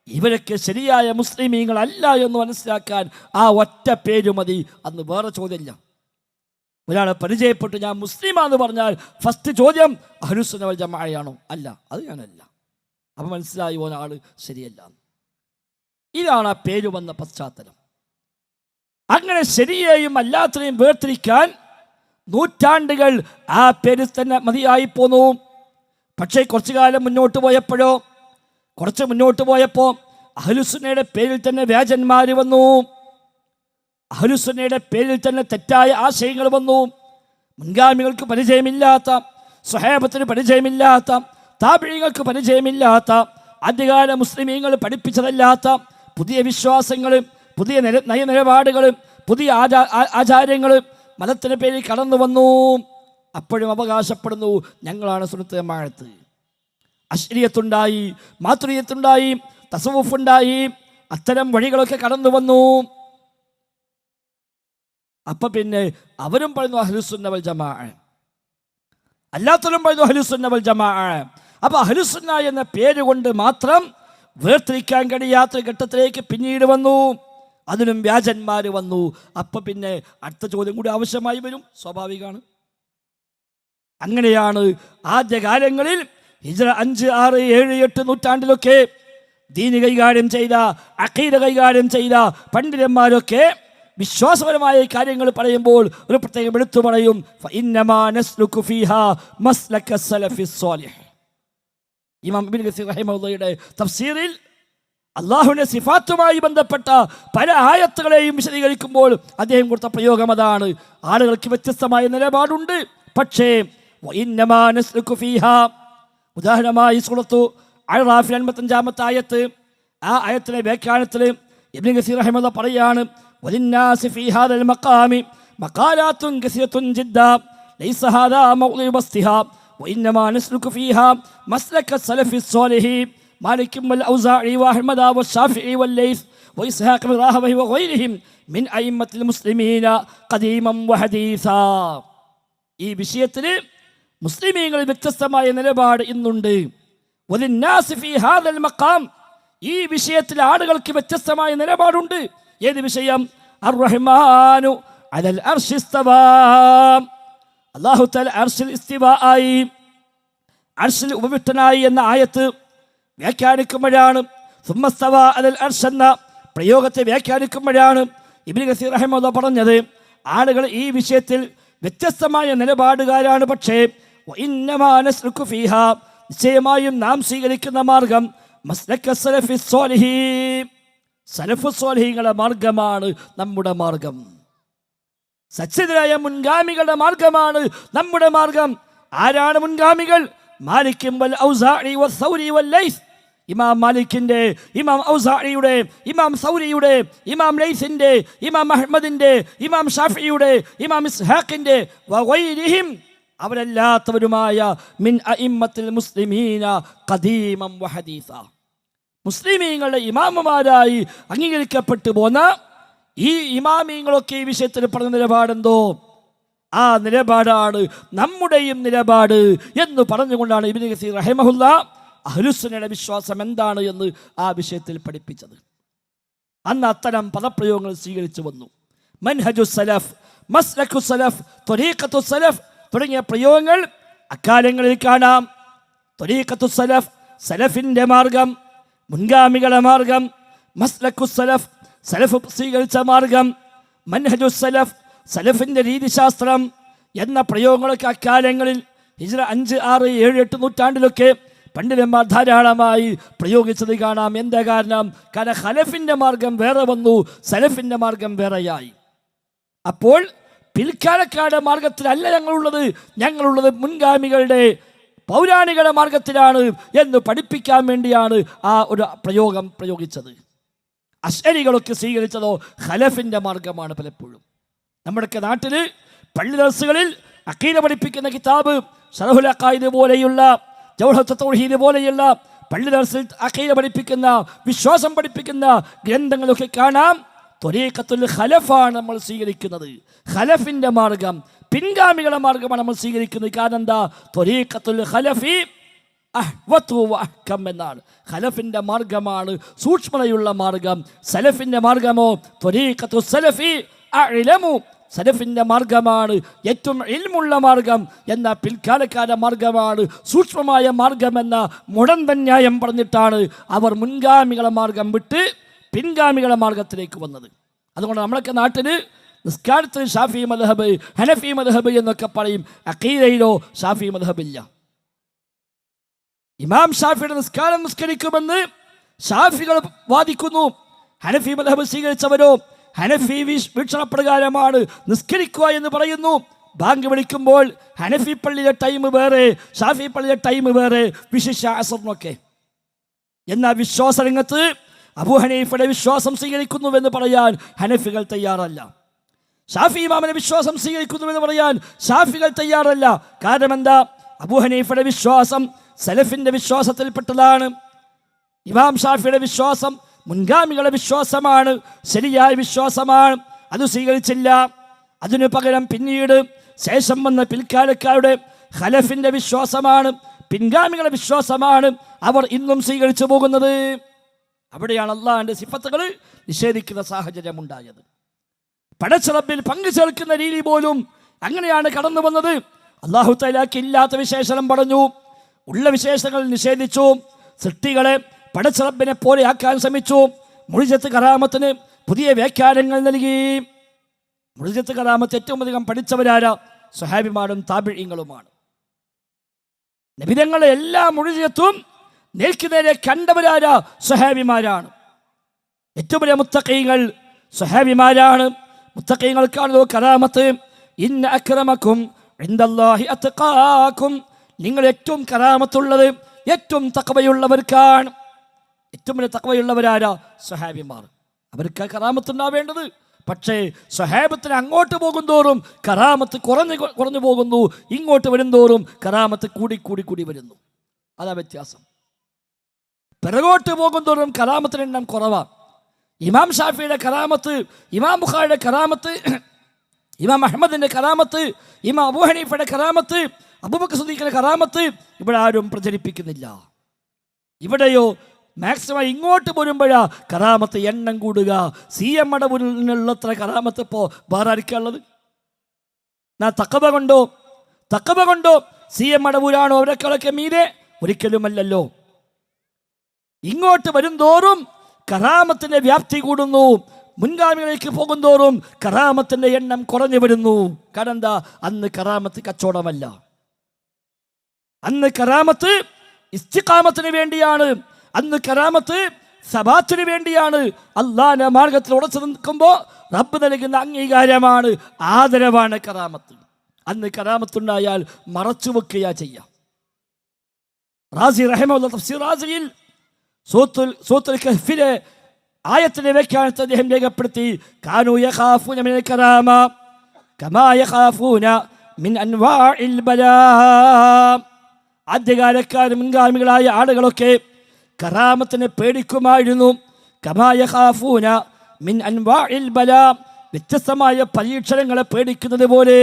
ഇവരൊക്കെ ശരിയായ മുസ്ലിമീങ്ങളല്ല എന്ന് മനസ്സിലാക്കാൻ ആ ഒറ്റ പേര് മതി. അന്ന് വേറെ ചോദ്യമില്ല. ഒരാളെ പരിചയപ്പെട്ട് ഞാൻ മുസ്ലിമാന്ന് പറഞ്ഞാൽ ഫസ്റ്റ് ചോദ്യം അഹ്ലുസുന്ന വൽ ജമാഅയാണോ? അല്ല, അത് ഞാനല്ല. അപ്പം മനസ്സിലായി ഒരാൾ ശരിയല്ല. ഇതാണ് ആ പേര് വന്ന പശ്ചാത്തലം. അങ്ങനെ ശരിയെയും അല്ലാത്തതിനെയും വേർതിരിക്കാൻ നൂറ്റാണ്ടുകൾ ആ പേരിൽ തന്നെ മതിയായി പോന്നു. പക്ഷേ കുറച്ചു കാലം മുന്നോട്ട് പോയപ്പോൾ അഹ്ലുസുന്നയുടെ പേരിൽ തന്നെ വ്യാജന്മാർ വന്നു. അഹ്ലുസുന്നയുടെ പേരിൽ തന്നെ തെറ്റായ ആശയങ്ങൾ വന്നു. മുൻഗാമികൾക്ക് പരിചയമില്ലാത്ത, സ്വഹാബത്തിന് പരിചയമില്ലാത്ത, താബിഈങ്ങൾക്ക് പരിചയമില്ലാത്ത, ആദ്യകാല മുസ്ലിമീങ്ങൾ പഠിപ്പിച്ചതല്ലാത്ത പുതിയ വിശ്വാസങ്ങൾ, പുതിയ നയനിലപാടുകൾ, പുതിയ ആചാര്യങ്ങൾ മതത്തിൻ്റെ പേരിൽ കടന്നു വന്നു. അപ്പോഴും അവകാശപ്പെടുന്നു ഞങ്ങളാണ് സുന്നത്ത് ജമാഅത്ത്. അശ്രിയത്തുണ്ടായി, മാതുരിയത്തുണ്ടായി, തസവുഫുണ്ടായി, അത്തരം വഴികളൊക്കെ കടന്നു വന്നു. അപ്പൊ പിന്നെ അവരും പറയുന്നു അഹ്ലുസുന്ന വൽ ജമാഅ, അല്ലാത്തവരും പറയുന്നു അഹ്ലുസുന്ന വൽ ജമാഅ. അപ്പൊ അഹ്ലുസുന്ന എന്ന പേര് കൊണ്ട് മാത്രം വേർതിരിക്കാൻ കഴിയാത്ത ഘട്ടത്തിലേക്ക് പിന്നീട് വന്നു. അതിനും വ്യാജന്മാർ വന്നു. അപ്പം പിന്നെ അടുത്ത ചോദ്യം കൂടി ആവശ്യമായി വരും, സ്വാഭാവികമാണ്. അങ്ങനെയാണ് ആദ്യകാലങ്ങളിൽ ഹിജ്റ 5, 6, 7, 8 നൂറ്റാണ്ടിലൊക്കെ ദീന് കൈകാര്യം ചെയ്ത, അഖീദ കൈകാര്യം ചെയ്ത പണ്ഡിതന്മാരൊക്കെ വിശ്വാസപരമായ കാര്യങ്ങൾ പറയുമ്പോൾ ഒരു പ്രത്യേകം എടുത്തു പറയും, ഫഇന്നമാ നസ്ലുകു ഫീഹാ മസ്ലക സലഫിസ് സ്വാലിഹ്. ഇമാം ഇബ്നു കസീർ റഹിമഹുള്ളയുടെ തഫ്സീറിൽ അള്ളാഹുവിൻ്റെ സിഫാത്തുമായി ബന്ധപ്പെട്ട പല ആയത്തുകളെയും വിശദീകരിക്കുമ്പോൾ അദ്ദേഹം കൊടുത്ത പ്രയോഗം അതാണ്. ആളുകൾക്ക് വ്യത്യസ്തമായ നിലപാടുണ്ട്, പക്ഷേ വഇന്നമാ നസ്ലുകു ഫീഹാ, ഉദാഹരണമായി സൂറത്തു അഅറാഫിൽ 55-ാമത്തെ ആയത്ത്, ആ ആയത്തിലെ വ്യാഖ്യാനത്തിൽ ഇബ്നു കസീർ റഹിമഹുള്ള പറയാണ്, വലിന്നാസി ഫീ ഹാദൽ മഖാമി മഖാലാത്തുൻ കസീറത്തുൻ ജിദ്ദാ ലൈസ ഹാദാ മൗളിഉ ബസ്തിഹാ വഇന്നമാ നസ്ലുകു ഫീഹാ മസ്ലക സലഫിസ് സ്വാലിഹി മാലിക് വൽ ഔസാഇ വഅഹ്മദ വശാഫിഈ വല്ലൈസ് വഇസ്ഹാഖ് ബിൻ റാഹവൈഹി വഗൈരിഹിം മിൻ അയിമ്മത്തിൽ മുസ്ലിമീന ഖദീമൻ വഹദീസാ. ഈ വിഷയത്തിൽ മുസ്ലിമീങ്ങളിൽ വ്യത്യസ്തമായ നിലപാട് ഇന്നുണ്ട്. വലിന്നാസി ഫീ ഹാദൽ മഖാം, ഈ വിഷയത്തിൽ ആളുകൾക്ക് വ്യത്യസ്തമായ നിലപാടുണ്ട്. ഏത് വിഷയം? അർ-റഹ്മാനു അലൽ അർശി ഇസ്തവാ, അല്ലാഹു തആല അർശിൽ ഇസ്തിവാ ആയി, അർശിൽ ഉപവിഷ്ടനായി എന്ന ആയത്ത് വ്യാഖ്യാനിക്കുമ്പോഴാണ്, സുമ്മ ഇസ്തവാ അലൽ അർശ് എന്ന പ്രയോഗത്തെ വ്യാഖ്യാനിക്കുമ്പോഴാണ് ഇബ്നു കസീർ റഹിമഹുല്ലാ പറഞ്ഞത്, ആളുകൾ ഈ വിഷയത്തിൽ വ്യത്യസ്തമായ നിലപാടുകാരാണ്. പക്ഷേ വഇന്നമാ നസ്ലുകു ഫീഹാ, നിശ്ചയമായും നാം സ്വീകരിക്കുന്ന മാർഗം മസ്ലക സലഫിസ് സ്വാലിഹി, സലഫുസ് സ്വാലിഹീങ്ങളുടെ മാർഗമാണ് നമ്മുടെ മാർഗം. സച്ചരിതരായ മുൻഗാമികളുടെ മാർഗമാണ് നമ്മുടെ മാർഗം. ആരാണ് മുൻഗാമികൾ? മാലിക് വൽ ഔസാഇ വസ്സൗരി വല്ലൈസ്, ഇമാം മാലിക്കിൻ്റെ, ഇമാം ഔസാഇയുടെ, ഇമാം സൗരിയുടെ, ഇമാം ലൈസിൻ്റെ, ഇമാം അഹ്മദിൻ്റെ, ഇമാം ഷാഫിയുടെ, ഇമാം ഇസ്ഹാഖിൻ്റെ വഗൈരിഹിം, അവരല്ലാത്തവരുമായ മിൻ അഇമ്മത്തിൽ മുസ്ലിമീന ഖദീമൻ വഹദീസ, മുസ്ലിമീങ്ങളുടെ ഇമാമുമാരായി അംഗീകരിക്കപ്പെട്ടു പോന്ന ഈ ഇമാമീങ്ങളൊക്കെ ഈ വിഷയത്തിൽ പറഞ്ഞ നിലപാടെന്തോ ആ നിലപാടാണ് നമ്മുടെയും നിലപാട് എന്ന് പറഞ്ഞുകൊണ്ടാണ് ഇബ്നു കസീർ റഹിമഹുല്ലാ അഹ്ലുസുന്നയുടെ വിശ്വാസം എന്താണ് എന്ന് ആ വിഷയത്തിൽ പഠിപ്പിച്ചത്. അന്ന് അത്തരം പദപ്രയോഗങ്ങൾ സ്വീകരിച്ചു വന്നു. മൻഹജു സലഫ്, മസ്ലഖു സലഫ്, ത്വരീഖത്തു സലഫ് തുടങ്ങിയ പ്രയോഗങ്ങൾ അക്കാലങ്ങളിൽ കാണാം. ത്വരീഖത്തു സലഫ്, സലഫിൻ്റെ മാർഗം, മുൻഗാമികളുടെ മാർഗം. മസ്ലഖു സലഫ്, സലഫ് സ്വീകരിച്ച മാർഗം. മൻഹജു സലഫ്, സലഫിൻ്റെ രീതിശാസ്ത്രം എന്ന പ്രയോഗങ്ങളൊക്കെ അക്കാലങ്ങളിൽ ഹിജ്റ 5, 6, 7, 8 നൂറ്റാണ്ടിലൊക്കെ പണ്ഡിതന്മാർ ധാരാളമായി പ്രയോഗിച്ചത് കാണാം. എന്താ കാരണം? കാരണം ഖലഫിൻ്റെ മാർഗം വേറെ വന്നു, സലഫിൻ്റെ മാർഗം വേറെയായി. അപ്പോൾ പിൽക്കാലക്കാരുടെ മാർഗത്തിലല്ല ഞങ്ങളുള്ളത് മുൻഗാമികളുടെ പൗരാണികളുടെ മാർഗത്തിലാണ് എന്ന് പഠിപ്പിക്കാൻ വേണ്ടിയാണ് ആ ഒരു പ്രയോഗം പ്രയോഗിച്ചത്. അശ്അരികളൊക്കെ സ്വീകരിച്ചതോ ഖലഫിൻ്റെ മാർഗമാണ്. പലപ്പോഴും നമ്മുടെയൊക്കെ നാട്ടിൽ പള്ളി ദർസുകളിൽ അഖീദ പഠിപ്പിക്കുന്ന കിതാബ് ശറഹുൽ അഖായിദ് പോലെയുള്ള, ജൗഹറത്തുൽ തൗഹീദ് പോലെയുള്ള പള്ളി ദർസിൽ അഖീദ പഠിപ്പിക്കുന്ന, വിശ്വാസം പഠിപ്പിക്കുന്ന ഗ്രന്ഥങ്ങളൊക്കെ കാണാം. ത്വരീഖത്തുൽ ഖലഫാണ് നമ്മൾ സ്വീകരിക്കുന്നത്. ഖലഫിൻ്റെ മാർഗം, പിൻഗാമികളുടെ മാർഗമാണ് നമ്മൾ സ്വീകരിക്കുന്നത്. കാരണം എന്താ? ത്വരീഖത്തുൽ ഖലഫി അഹ്വതു വഅഹ്കം എന്നാണ്. ഖലഫിൻ്റെ മാർഗമാണ് സൂക്ഷ്മതയുള്ള മാർഗം. സലഫിൻ്റെ മാർഗമോ ത്വരീഖത്തു സലഫി അഅ്ലമു, സലഫിൻ്റെ മാർഗമാണ് ഏറ്റവും ഇൽമുള്ള മാർഗം. എന്ന പിൽക്കാലക്കാരുടെ മാർഗമാണ് സൂക്ഷ്മമായ മാർഗമെന്ന മുടന്തൻ ന്യായം പറഞ്ഞിട്ടാണ് അവർ മുൻഗാമികളുടെ മാർഗം വിട്ട് പിൻഗാമികളുടെ മാർഗത്തിലേക്ക് വന്നത്. അതുകൊണ്ട് നമ്മളൊക്കെ നാട്ടിൽ നിസ്കാരത്തിൽ ഷാഫി മദ്ഹബ്, ഹനഫി മദ്ഹബ് എന്നൊക്കെ പറയും. അഖീദയിലോ ഷാഫി മദ്ഹബില്ല. ഇമാം ഷാഫിയുടെ നിസ്കാരം നിസ്കരിക്കുമെന്ന് ഷാഫികൾ വാദിക്കുന്നു. ഹനഫി മദ്ഹബ് സ്വീകരിച്ചവരോ ഹനഫി വീക്ഷണപ്രകാരമാണ് നിസ്കരിക്കുക എന്ന് പറയുന്നു. ബാങ്ക് വിളിക്കുമ്പോൾ ഹനഫി പള്ളിയുടെ ടൈം വേറെ, ഷാഫി പള്ളിയുടെ ടൈം വേറെ, വിശിഷ്യ അസറിനൊക്കെ. എന്നാൽ വിശ്വാസ രംഗത്ത് അബൂ ഹനീഫയുടെ വിശ്വാസം സ്വീകരിക്കുന്നുവെന്ന് പറയാൻ ഹനഫികൾ തയ്യാറല്ല. ഷാഫി ഇമാമിന്റെ വിശ്വാസം സ്വീകരിക്കുന്നുവെന്ന് പറയാൻ ഷാഫികൾ തയ്യാറല്ല. കാരണം എന്താ? അബൂ ഹനീഫയുടെ വിശ്വാസം സലഫിൻ്റെ വിശ്വാസത്തിൽപ്പെട്ടതാണ്. ഇമാം ഷാഫിയുടെ വിശ്വാസം മുൻഗാമികളുടെ വിശ്വാസമാണ്, ശരിയായ വിശ്വാസമാണ്. അത് സ്വീകരിച്ചില്ല. അതിനു പകരം പിന്നീട് ശേഷം വന്ന പിൽക്കാലക്കാരുടെ ഖലഫിൻ്റെ വിശ്വാസമാണ്, പിൻഗാമികളുടെ വിശ്വാസമാണ് അവർ ഇന്നും സ്വീകരിച്ചു പോകുന്നത്. അവിടെയാണ് അള്ളാഹിൻ്റെ സിഫത്തുകൾ നിഷേധിക്കുന്ന സാഹചര്യം ഉണ്ടായത്. പടച്ച റബ്ബിൽ പങ്കു ചേർക്കുന്ന രീതി പോലും അങ്ങനെയാണ് കടന്നു വന്നത്. അല്ലാഹു തആലക്ക് ഇല്ലാത്ത വിശേഷണം പറഞ്ഞു, ഉള്ള വിശേഷങ്ങൾ നിഷേധിച്ചു, സൃഷ്ടികളെ പടച്ച റബ്ബിനെ പോലെ ആക്കാൻ ശ്രമിച്ചു. മുഅ്ജിസത്ത് കറാമത്തിന് പുതിയ വ്യാഖ്യാനങ്ങൾ നൽകി. മുഅ്ജിസത്ത് കറാമത്ത് ഏറ്റവും അധികം പഠിച്ചവരാരാ? സ്വഹാബിമാരും താബിഈങ്ങളുമാണ്. നബിതങ്ങളുടെ എല്ലാ മുഅ്ജിസത്തും നേർക്കുനേരെ കണ്ടവരാരാ? സ്വഹാബിമാരാണ്. ഏറ്റവും വലിയ മുത്തഖീങ്ങൾ സ്വഹാബിമാരാണ്. മുത്തഖീങ്ങൾക്കാണല്ലോ കറാമത്ത്. ഇന്ന അക്രമക്കും ഇൻദല്ലാഹി അത്ഖാക്കും, നിങ്ങൾ ഏറ്റവും കറാമത്തുള്ളത് ഏറ്റവും തഖ്വയുള്ളവർക്കാണ്. ഏറ്റവും വലിയ തഖ്വയുള്ളവരാരാ? സ്വഹാബിമാർ. അവർക്ക് കറാമത്തുണ്ടാവേണ്ടത്. പക്ഷേ സ്വഹാബത്തിന് അങ്ങോട്ട് പോകും തോറും കറാമത്ത് കുറഞ്ഞു പോകുന്നു, ഇങ്ങോട്ട് വരും തോറും കറാമത്ത് കൂടി വരുന്നു. അതാ വ്യത്യാസം. പിറകോട്ട് പോകും തോറും കറാമത്തിന് എണ്ണം കുറവാണ്. ഇമാം ഷാഫിയുടെ കറാമത്ത്, ഇമാം ബുഖാരിയുടെ കറാമത്ത്, ഇമാം അഹ്മദിന്റെ കറാമത്ത്, ഇമാം അബൂ ഹനീഫയുടെ കറാമത്ത്, അബൂബക്കർ സിദ്ദീഖിന്റെ കറാമത്ത് ഇവിടെ ആരും പ്രചരിപ്പിക്കുന്നില്ല. ഇവിടെയോ മാക്സിമം ഇങ്ങോട്ട് വരുമ്പോഴാ കറാമത്ത് എണ്ണം കൂടുക. CM മടവൂരിനുള്ളത്ര കറാമത്ത് ഇപ്പോൾ വേറെ ആർക്കുള്ളത്? തഖവ കൊണ്ടോ CM മടവൂരാണോ അവരെക്കാളൊക്കെ മീതെ? ഒരിക്കലുമല്ലല്ലോ. ഇങ്ങോട്ട് വരും തോറും കറാമത്തിന്റെ വ്യാപ്തി കൂടുന്നു. മുൻഗാമികളിലേക്ക് പോകും തോറും കറാമത്തിന്റെ എണ്ണം കുറഞ്ഞു വരുന്നു. കാരണം എന്താ? അന്ന് കറാമത്ത് കച്ചവടമല്ല. അന്ന് കറാമത്ത് ഇസ്തിഖാമത്തിന് വേണ്ടിയാണ്. അന്ന് കറാമത്ത് സബാത്തിന് വേണ്ടിയാണ്. അള്ളാന്റെ മാർഗത്തിൽ ഉറച്ചു നിൽക്കുമ്പോൾ റബ്ബ് നൽകുന്ന അംഗീകാരമാണ്, ആദരവാണ് കറാമത്ത്. അന്ന് കറാമത്തുണ്ടായാൽ മറച്ചു വെക്കുകയാ ചെയ്യാം. റാസി റഹിമഹുല്ലാഹ് തഫ്സീർ റാസിയിൽ സൂറത്തുൽ കഹ്ഫിലെ ആയത്തിനെ വ്യാഖ്യാനത്തെ അദ്ദേഹം രേഖപ്പെടുത്തി. കാനൂ യഖാഫൂന മിനൽ കറാമ കമാ യഖാഫൂന മിൻ അൻവാഇൽ ബലാ. ആദ്യകാലക്കാരും മുൻഗാമികളായ ആളുകളൊക്കെ കറാമത്തിനെ പേടിക്കുമായിരുന്നു. കമാ യഖാഫൂന മിൻ അൻവാഇൽ ബലാ, വ്യത്യസ്തമായ പരീക്ഷണങ്ങളെ പേടിക്കുന്നത് പോലെ.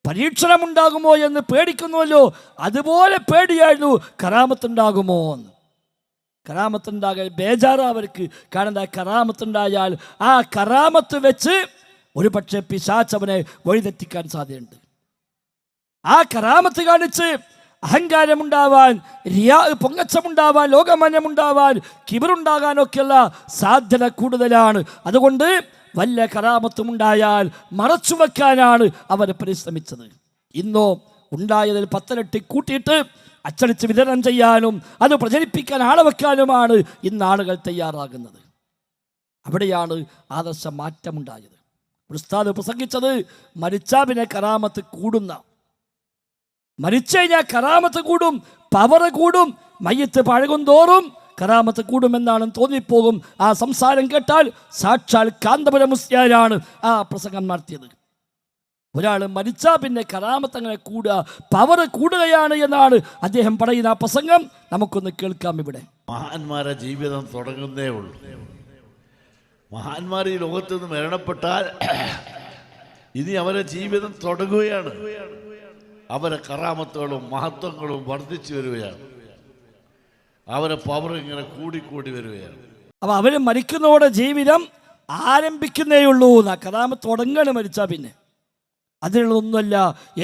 പരീക്ഷണമുണ്ടാകുമോ എന്ന് പേടിക്കുന്നുവല്ലോ, അതുപോലെ പേടിയായിരുന്നു കറാമത്തുണ്ടാകുമോ എന്ന്. കറാമത്തുണ്ടാകാൻ ബേജാറാ അവർക്ക്. കാരണം എന്താ? കറാമത്തുണ്ടായാൽ ആ കറാമത്ത് വെച്ച് ഒരു പക്ഷേ പിശാചവനെ വഴിതെറ്റിക്കാൻ സാധ്യതയുണ്ട്. ആ കറാമത്ത് കാണിച്ച് അഹങ്കാരമുണ്ടാവാൻ, പൊങ്ങച്ചമുണ്ടാവാൻ, ലോകമാന്യമുണ്ടാവാൻ, കിബറുണ്ടാകാനൊക്കെയുള്ള സാധ്യത കൂടുതലാണ്. അതുകൊണ്ട് വല്ല കറാമത്തുമുണ്ടായാൽ മറച്ചു വെക്കാനാണ് അവർ പരിശ്രമിച്ചത്. ഇന്നോ ഉണ്ടായതിൽ 10 ഇരട്ടി കൂട്ടിയിട്ട് അച്ചടിച്ച് വിതരണം ചെയ്യാനും അത് പ്രചരിപ്പിക്കാൻ ആളെ വെക്കാനുമാണ് ഇന്ന് ആളുകൾ തയ്യാറാകുന്നത്. അവിടെയാണ് ആദർശ മാറ്റമുണ്ടായത്. ഉസ്താദ് പ്രസംഗിച്ചത് മരിച്ചാ പിന്നെ കറാമത്ത് കൂടുന്ന, മരിച്ചു കഴിഞ്ഞാൽ കറാമത്ത് കൂടും, പവർ കൂടും, മയ്യത്ത് പഴകും തോറും കറാമത്ത് കൂടുമെന്നാണ് തോന്നിപ്പോകും. ആ സംസാരം കേട്ടാൽ സാക്ഷാൽ കാന്തപുരം മുസ്ലിയാരാണ് ആ പ്രസംഗം നടത്തിയത്. ഒരാൾ മരിച്ചാൽ പിന്നെ കറാമത്ത് അങ്ങനെ കൂടുക, പവർ കൂടുകയാണ് എന്നാണ് അദ്ദേഹം പറയുന്ന ആ പ്രസംഗം. നമുക്കൊന്ന് കേൾക്കാം. ഇവിടെ മഹാന്മാരെ ജീവിതം തുടങ്ങുന്നേ ഉള്ളൂ. മഹാന്മാർ ഈ ലോകത്ത് നിന്ന് മരണപ്പെട്ടാൽ ഇനി അവരെ ജീവിതം തുടങ്ങുകയാണ്. അവരെ കറാമത്തുകളും മഹത്വങ്ങളും വർദ്ധിച്ചു വരികയാണ്. അവരെ പവർ ഇങ്ങനെ കൂടിക്കൂടി വരികയാണ്. അപ്പൊ അവര് മരിക്കുന്നതോടെ ജീവിതം ആരംഭിക്കുന്നേ ഉള്ളൂ. കറാമത്ത് തുടങ്ങാണ് മരിച്ചാൽ പിന്നെ. അതിനുള്ളതൊന്നുമല്ല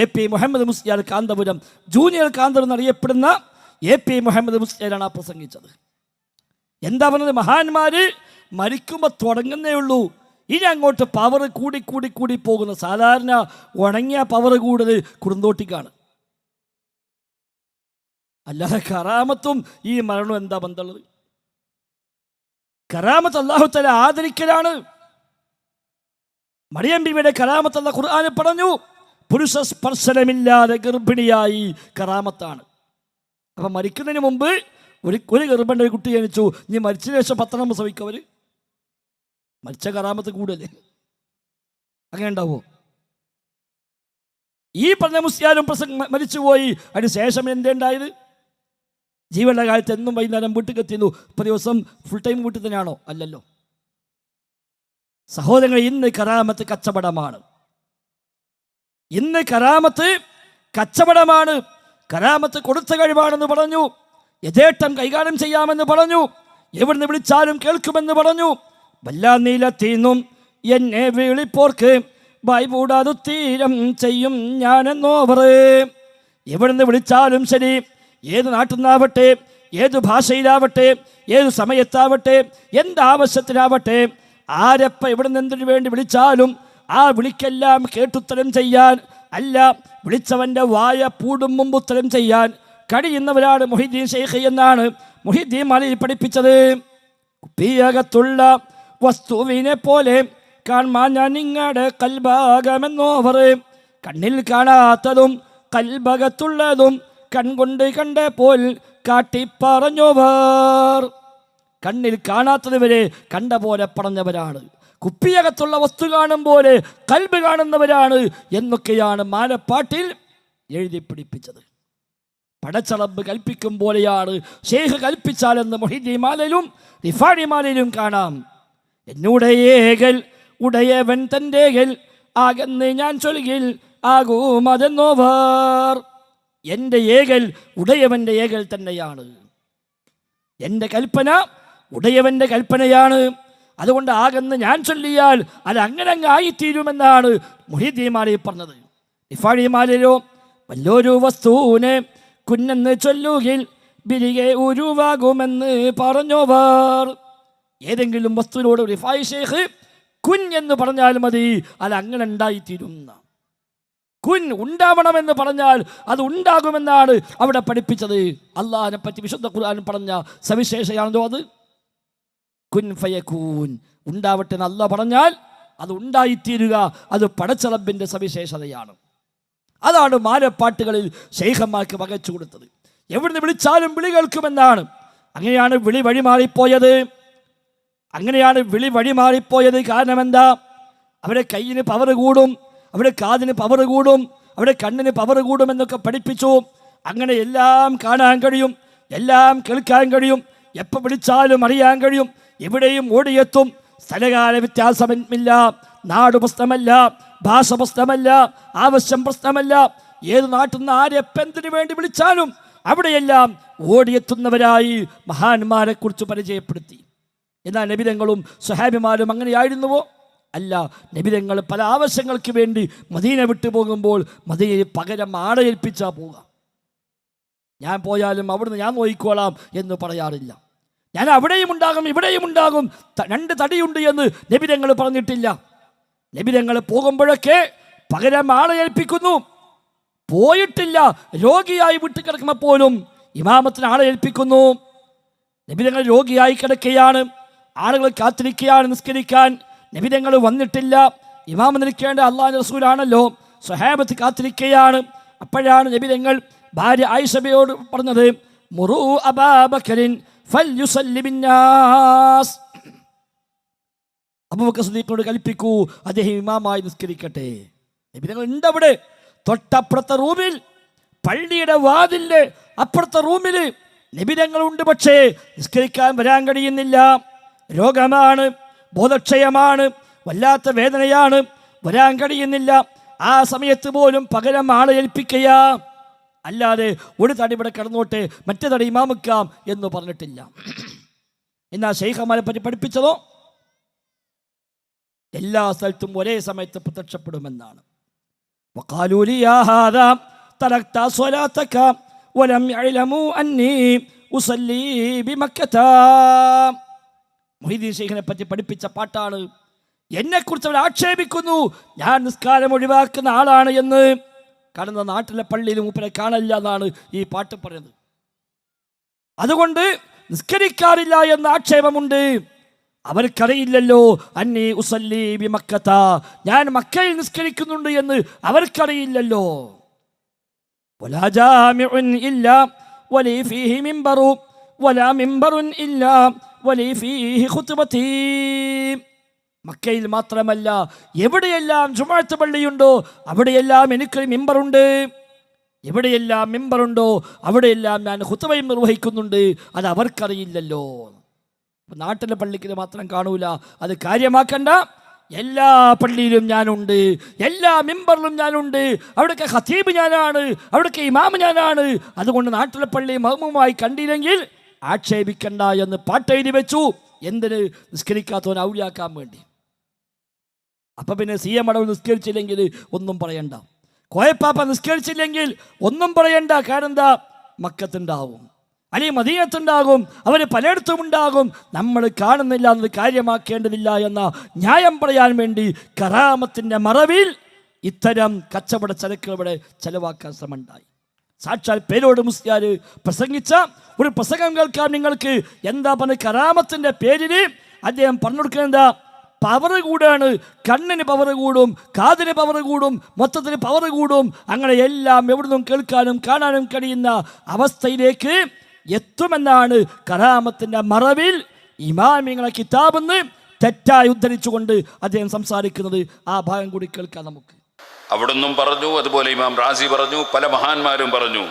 AP മുഹമ്മദ് മുസ്ലിയാർ കാന്തപുരം, ജൂനിയർ കാന്തപുരം എന്നറിയപ്പെടുന്ന AP മുഹമ്മദ് മുസ്ലിയാരാണ് ആ പ്രസംഗിച്ചത്. എന്താ പറഞ്ഞത്? മഹാന്മാര് മരിക്കുമ്പോൾ തുടങ്ങുന്നേ ഉള്ളൂ, ഇനി അങ്ങോട്ട് പവർ കൂടി പോകുന്ന. സാധാരണ ഉണങ്ങിയ പവർ കൂടുതൽ കുറുന്തോട്ടിക്കാണ്. അല്ലാതെ കറാമത്തും ഈ മരണവും എന്താ ബന്ധമുള്ളത്? കറാമത്ത് അല്ലാഹു തആല ആദരിക്കലാണ്. മറിയം ബീവിയുടെ കറാമത്ത് അല്ലാഹു ഖുർആനിൽ പറഞ്ഞു. പുരുഷ സ്പർശനമില്ലാതെ ഗർഭിണിയായി കറാമത്താണ്. അപ്പം മരിക്കുന്നതിന് മുമ്പ് ഒരു ഗർഭിണി ഒരു കുട്ടി ജനിച്ചു. ഇനി മരിച്ചതിന് ശേഷം 10 പ്രസവിക്കവര് മരിച്ച കറാമത്ത് കൂടല്ലേ? അങ്ങനെ ഉണ്ടാവോ? ഈ പറഞ്ഞ മുസ്ലിയാരും മരിച്ചുപോയി. അതിന് ശേഷം എന്തേണ്ടായത്? ജീവനുള്ള കാലത്ത് എന്നും വൈകുന്നേരം വീട്ടിൽ എത്തിയിരുന്നു. 10 ദിവസം ഫുൾ ടൈം വീട്ടിൽ തന്നെയാണോ? അല്ലല്ലോ സഹോദരങ്ങൾ. ഇന്ന് കറാമത്ത് കച്ചവടമാണ്. ഇന്ന് കറാമത്ത് കച്ചവടമാണ്. കറാമത്ത് കൊടുത്ത കഴിവാണെന്ന് പറഞ്ഞു, യഥേഷ്ടം കൈകാര്യം ചെയ്യാമെന്ന് പറഞ്ഞു. എവിടുന്ന് വിളിച്ചാലും കേൾക്കുമെന്ന് പറഞ്ഞു. വല്ലാനീലത്തീന്നും എന്നെ വിളിപ്പോർക്ക് ഭയപൂടാതു തീരം ചെയ്യും ഞാനെന്നോവർ. എവിടുന്ന് വിളിച്ചാലും ശരി, ഏത് നാട്ടിൽ നിന്നാവട്ടെ, ഏത് ഭാഷയിലാവട്ടെ, ഏത് സമയത്താവട്ടെ, എന്താവശ്യത്തിനാവട്ടെ, ആരെപ്പ എവിടുന്ന് എന്തിനു വേണ്ടി വിളിച്ചാലും ആ വിളിക്കെല്ലാം കേട്ടുത്തരം ചെയ്യാൻ, അല്ല വിളിച്ചവൻ്റെ വായ പൂടും മുമ്പ് ഉത്തരം ചെയ്യാൻ കഴിയുന്നവരാണ് മുഹീദ്ദീൻ ശൈഖ് എന്നാണ് മുഹീദ്ദീൻ മാലയിൽ പഠിപ്പിച്ചത്. കുപ്പിയകത്തുള്ള വസ്തുവിനെ പോലെ കാണാൻ ഞാൻ നിങ്ങളുടെ കൽഭാഗമെന്നോവർ. കണ്ണിൽ കാണാത്തതും കൽഭകത്തുള്ളതും കൺകൊണ്ട് കണ്ടപ്പോൾ കാട്ടിപ്പറഞ്ഞോവർ. കണ്ണിൽ കാണാത്തത് വരെ കണ്ട പോലെ പറഞ്ഞവരാണ്. കുപ്പിയകത്തുള്ള വസ്തു കാണും പോലെ കൽബ് കാണുന്നവരാണ് എന്നൊക്കെയാണ് മാലപ്പാട്ടിൽ എഴുതി പിടിപ്പിച്ചത്. പടച്ചറബ് കൽപ്പിക്കും പോലെയാണ് ശൈഖ് കൽപ്പിച്ചാലെന്ന് മുഹീദ്ദീൻ മാലയിലും റിഫാഴി മാലയിലും കാണാം. എന്നൂടെ ഏകൽ ഉടയവൻ തൻ്റെ ഏകൽ ആകെന്ന് ഞാൻ ചൊല്ലുകിൽ ആകും അതെന്നോവർ. എൻ്റെ ഏകൽ ഉടയവൻ്റെ ഏകൽ തന്നെയാണ്. എൻ്റെ കൽപ്പന ഉടയവൻ്റെ കൽപ്പനയാണ്. അതുകൊണ്ട് ആകെന്ന് ഞാൻ ചൊല്ലിയാൽ അത് അങ്ങനെ അങ്ങ് ആയിത്തീരുമെന്നാണ് മുഹീദ്ദീൻ മാലയിൽ പറഞ്ഞത്. റിഫാഴി മാലയിലോ വല്ലൊരു വസ്തുവിനെ കുന്നെന്ന് ചൊല്ലുകിൽ ബിരികെ ഉരുവാകുമെന്ന് പറഞ്ഞോവർ. ഏതെങ്കിലും വസ്തുവിനോട് റിഫായി ശൈഖ് കുൻ എന്ന് പറഞ്ഞാൽ മതി, അത് അങ്ങനെ ഉണ്ടായിത്തീരുന്ന. കുൻ ഉണ്ടാവണമെന്ന് പറഞ്ഞാൽ അത് ഉണ്ടാകുമെന്നാണ് അവിടെ പഠിപ്പിച്ചത്. അള്ളാഹിനെ പറ്റി വിശുദ്ധ ഖുർആൻ പറഞ്ഞ സവിശേഷയാണല്ലോ അത്. കുൻ ഫയകൂൻ, ഉണ്ടാവട്ടെ എന്ന് അള്ളാഹ് പറഞ്ഞാൽ അത് ഉണ്ടായിത്തീരുക, അത് പടച്ചറബിൻ്റെ സവിശേഷതയാണ്. അതാണ് മാലപ്പാട്ടുകളിൽ ശൈഖന്മാർക്ക് വകച്ചു കൊടുത്തത്. എവിടുന്ന് വിളിച്ചാലും വിളി കേൾക്കുമെന്നാണ്. അങ്ങനെയാണ് വിളി വഴിമാറിപ്പോയത്. കാരണം എന്താ? അവരുടെ കയ്യിന് പവർ കൂടും, അവരുടെ കാതിന് പവർ കൂടും, അവരുടെ കണ്ണിന് പവർ കൂടും എന്നൊക്കെ പഠിപ്പിച്ചു. അങ്ങനെ എല്ലാം കാണാൻ കഴിയും, എല്ലാം കേൾക്കാൻ കഴിയും, എപ്പോൾ വിളിച്ചാലും അറിയാൻ കഴിയും, എവിടെയും ഓടിയെത്തും. സ്ഥലകാല വ്യത്യാസമില്ല, നാട് പ്രശ്നമല്ല, ഭാഷ പ്രശ്നമല്ല, ആവശ്യം പ്രശ്നമല്ല. ഏത് നാട്ടിൽ നിന്ന് ആരെപ്പെന്തിനു വേണ്ടി വിളിച്ചാലും അവിടെയെല്ലാം ഓടിയെത്തുന്നവരായി മഹാന്മാരെ കുറിച്ച് പരിചയപ്പെടുത്തി. എന്നാൽ നബിതങ്ങളും സ്വഹാബിമാരും അങ്ങനെയായിരുന്നുവോ? അല്ല. നബിതങ്ങൾ പല ആവശ്യങ്ങൾക്ക് വേണ്ടി മദീന വിട്ടു പോകുമ്പോൾ മദീനയിൽ പകരം ആടയേൽപ്പിച്ചാൽ പോവുക. ഞാൻ പോയാലും അവിടുന്ന് ഞാൻ നോക്കിക്കോളാം എന്ന് പറയാറില്ല. ഞാൻ അവിടെയും ഉണ്ടാകും ഇവിടെയും ഉണ്ടാകും, രണ്ട് തടിയുണ്ട് എന്ന് നബിതങ്ങൾ പറഞ്ഞിട്ടില്ല. നബിതങ്ങൾ പോകുമ്പോഴൊക്കെ പകരം ആളെ ഏൽപ്പിക്കുന്നു. പോയിട്ടില്ല, രോഗിയായി വിട്ടുകിടക്കുമ്പോൾ പോലും ഇമാമത്തിന് ആളെ ഏൽപ്പിക്കുന്നു. നബിതങ്ങൾ രോഗിയായി കിടക്കുകയാണ്, ആളുകൾ കാത്തിരിക്കുകയാണ് നിസ്കരിക്കാൻ. നബിതങ്ങൾ വന്നിട്ടില്ല, ഇമാമ നിൽക്കേണ്ട അള്ളാഹുവിന്റെ റസൂലാണല്ലോ. സ്വഹാബത്ത് കാത്തിരിക്കുകയാണ്. അപ്പോഴാണ് നബിതങ്ങൾ ഭാര്യ ആയിഷയോട് പറഞ്ഞത്, മുറൂ അബൂബക്കറിൻ ഫൽയുസല്ലി ബിന്നാസ്. അബൂബക്കർ സിദ്ദീഖിനോട് കൽപ്പിക്കൂ, അദ്ദേഹം ഇമാമായി നിസ്കരിക്കട്ടെ. നബിതങ്ങൾ ഉണ്ട് അവിടെ, തൊട്ടപ്പുറത്തെ റൂമിൽ, പള്ളിയുടെ വാതിലിന്റെ അപ്പുറത്തെ റൂമിൽ നബിതങ്ങളുണ്ട്. പക്ഷേ നിസ്കരിക്കാൻ വരാൻ കഴിയുന്നില്ല. രോഗമാണ്, ബോധക്ഷയമാണ്, വല്ലാത്ത വേദനയാണ്, വരാൻ കഴിയുന്നില്ല. ആ സമയത്ത് പോലും പകരം ആളെ ഏൽപ്പിക്കുക, അല്ലാതെ ഒരു തടി ഇവിടെ കിടന്നോട്ടെ മറ്റേ തടി ഇമാമിക്കാം എന്ന് പറഞ്ഞിട്ടില്ല. എന്നാൽ ശൈഖന്മാരെ പറ്റി പഠിപ്പിച്ചതോ എല്ലാ സ്ഥലത്തും ഒരേ സമയത്ത് പ്രത്യക്ഷപ്പെടുമെന്നാണ്. وقالوا لي يا هذا تركت صلاتك ولم يعلموا أني أصلي بمكة. മുഹീദ്ദീൻ ശൈഖിനെ പറ്റി പഠിപ്പിച്ച പാട്ടാണ്. എന്നെക്കുറിച്ച് അവർ ആക്ഷേപിക്കുന്നു, ഞാൻ നിസ്കാരം ഒഴിവാക്കുന്ന ആളാണ് എന്ന്. കാരണം നാട്ടിലെ പള്ളിയിൽ മൂപ്പരെ കാണില്ല എന്നാണ് ഈ പാട്ട് പറയുന്നത്. അതുകൊണ്ട് നിസ്കരിക്കാറില്ല എന്ന ആക്ഷേപമുണ്ട്. അവർക്കറിയില്ലല്ലോ അന്നി ഉസല്ലി ബി മക്കത്ത, ഞാൻ മക്കയിൽ നിസ്കരിക്കുന്നുണ്ട് എന്ന് അവർക്കറിയില്ലല്ലോ. വലാ ജാമിഉൻ ഇല്ലാ വലി ഫീഹി മിംബറു വലാ മിംബറുൻ ഇല്ലാ വലി ഫീഹി ഖുത്ബതി. മക്കയിൽ മാത്രമല്ല, എവിടെയെല്ലാം ജുമുഅത്ത് പള്ളിയുണ്ടോ അവിടെയെല്ലാം എനിക്കൊരു മിമ്പറുണ്ട്. എവിടെയെല്ലാം മിമ്പറുണ്ടോ അവിടെയെല്ലാം ഞാൻ ഖുത്ബയും നിർവഹിക്കുന്നുണ്ട്. അത് അവർക്കറിയില്ലല്ലോ. നാട്ടിലെ പള്ളിക്ക് മാത്രം കാണൂല, അത് കാര്യമാക്കണ്ട. എല്ലാ പള്ളിയിലും ഞാനുണ്ട്, എല്ലാ മിമ്പറിലും ഞാനുണ്ട്. അവിടേക്ക് ഖതീബ് ഞാനാണ്, അവിടേക്ക് ഇമാം ഞാനാണ്. അതുകൊണ്ട് നാട്ടിലെ പള്ളി മഹ്മൂമായി കണ്ടില്ലെങ്കിൽ ആക്ഷേപിക്കണ്ട എന്ന് പാട്ടെഴുതി വെച്ചു. എന്തിന്? നിസ്കരിക്കാത്തവൻ ഔലിയാക്കാൻ വേണ്ടി. അപ്പം പിന്നെ CM മടവ് നിസ്കരിച്ചില്ലെങ്കിൽ ഒന്നും പറയണ്ട, കോയപ്പാപ്പ നിസ്കരിച്ചില്ലെങ്കിൽ ഒന്നും പറയണ്ട. കാരണം എന്താ? മക്കത്തുണ്ടാവും, അല്ലെങ്കിൽ മദീനത്തുണ്ടാകും, അവർ പലയിടത്തും ഉണ്ടാകും. നമ്മൾ കാണുന്നില്ല എന്നത് കാര്യമാക്കേണ്ടതില്ല എന്ന ന്യായം പറയാൻ വേണ്ടി കറാമത്തിൻ്റെ മറവിൽ ഇത്തരം കച്ചവട ചരക്കുകൾ ഇവിടെ ചെലവാക്കാൻ ശ്രമമുണ്ടായി. സാക്ഷാൽ പേരോട് മുസ്ലിയാർ പ്രസംഗിച്ച ഒരു പ്രസംഗം കേൾക്കാം നിങ്ങൾക്ക്. എന്താ പറഞ്ഞ? കറാമത്തിൻ്റെ പേരിൽ അദ്ദേഹം പറഞ്ഞു കൊടുക്കുന്നത് എന്താ? പവർ കൂടാണ്. കണ്ണിന് പവർ കൂടും, കാതിന് പവർ കൂടും, മൊത്തത്തിൽ പവർ കൂടും. അങ്ങനെ എല്ലാം എവിടുന്നും കേൾക്കാനും കാണാനും കഴിയുന്ന അവസ്ഥയിലേക്ക് എത്തുമെന്നാണ് കറാമത്തിൻ്റെ മറവിൽ ഇമാമിങ്ങളെ കിതാബെന്ന് തെറ്റായി ഉദ്ധരിച്ചുകൊണ്ട് അദ്ദേഹം സംസാരിക്കുന്നത്. ആ ഭാഗം കൂടി കേൾക്കാം നമുക്ക്. അവിടുന്നും പറഞ്ഞു, അതുപോലെ ഇമാം റാസി പറഞ്ഞു, പല മഹാന്മാരും പറഞ്ഞു,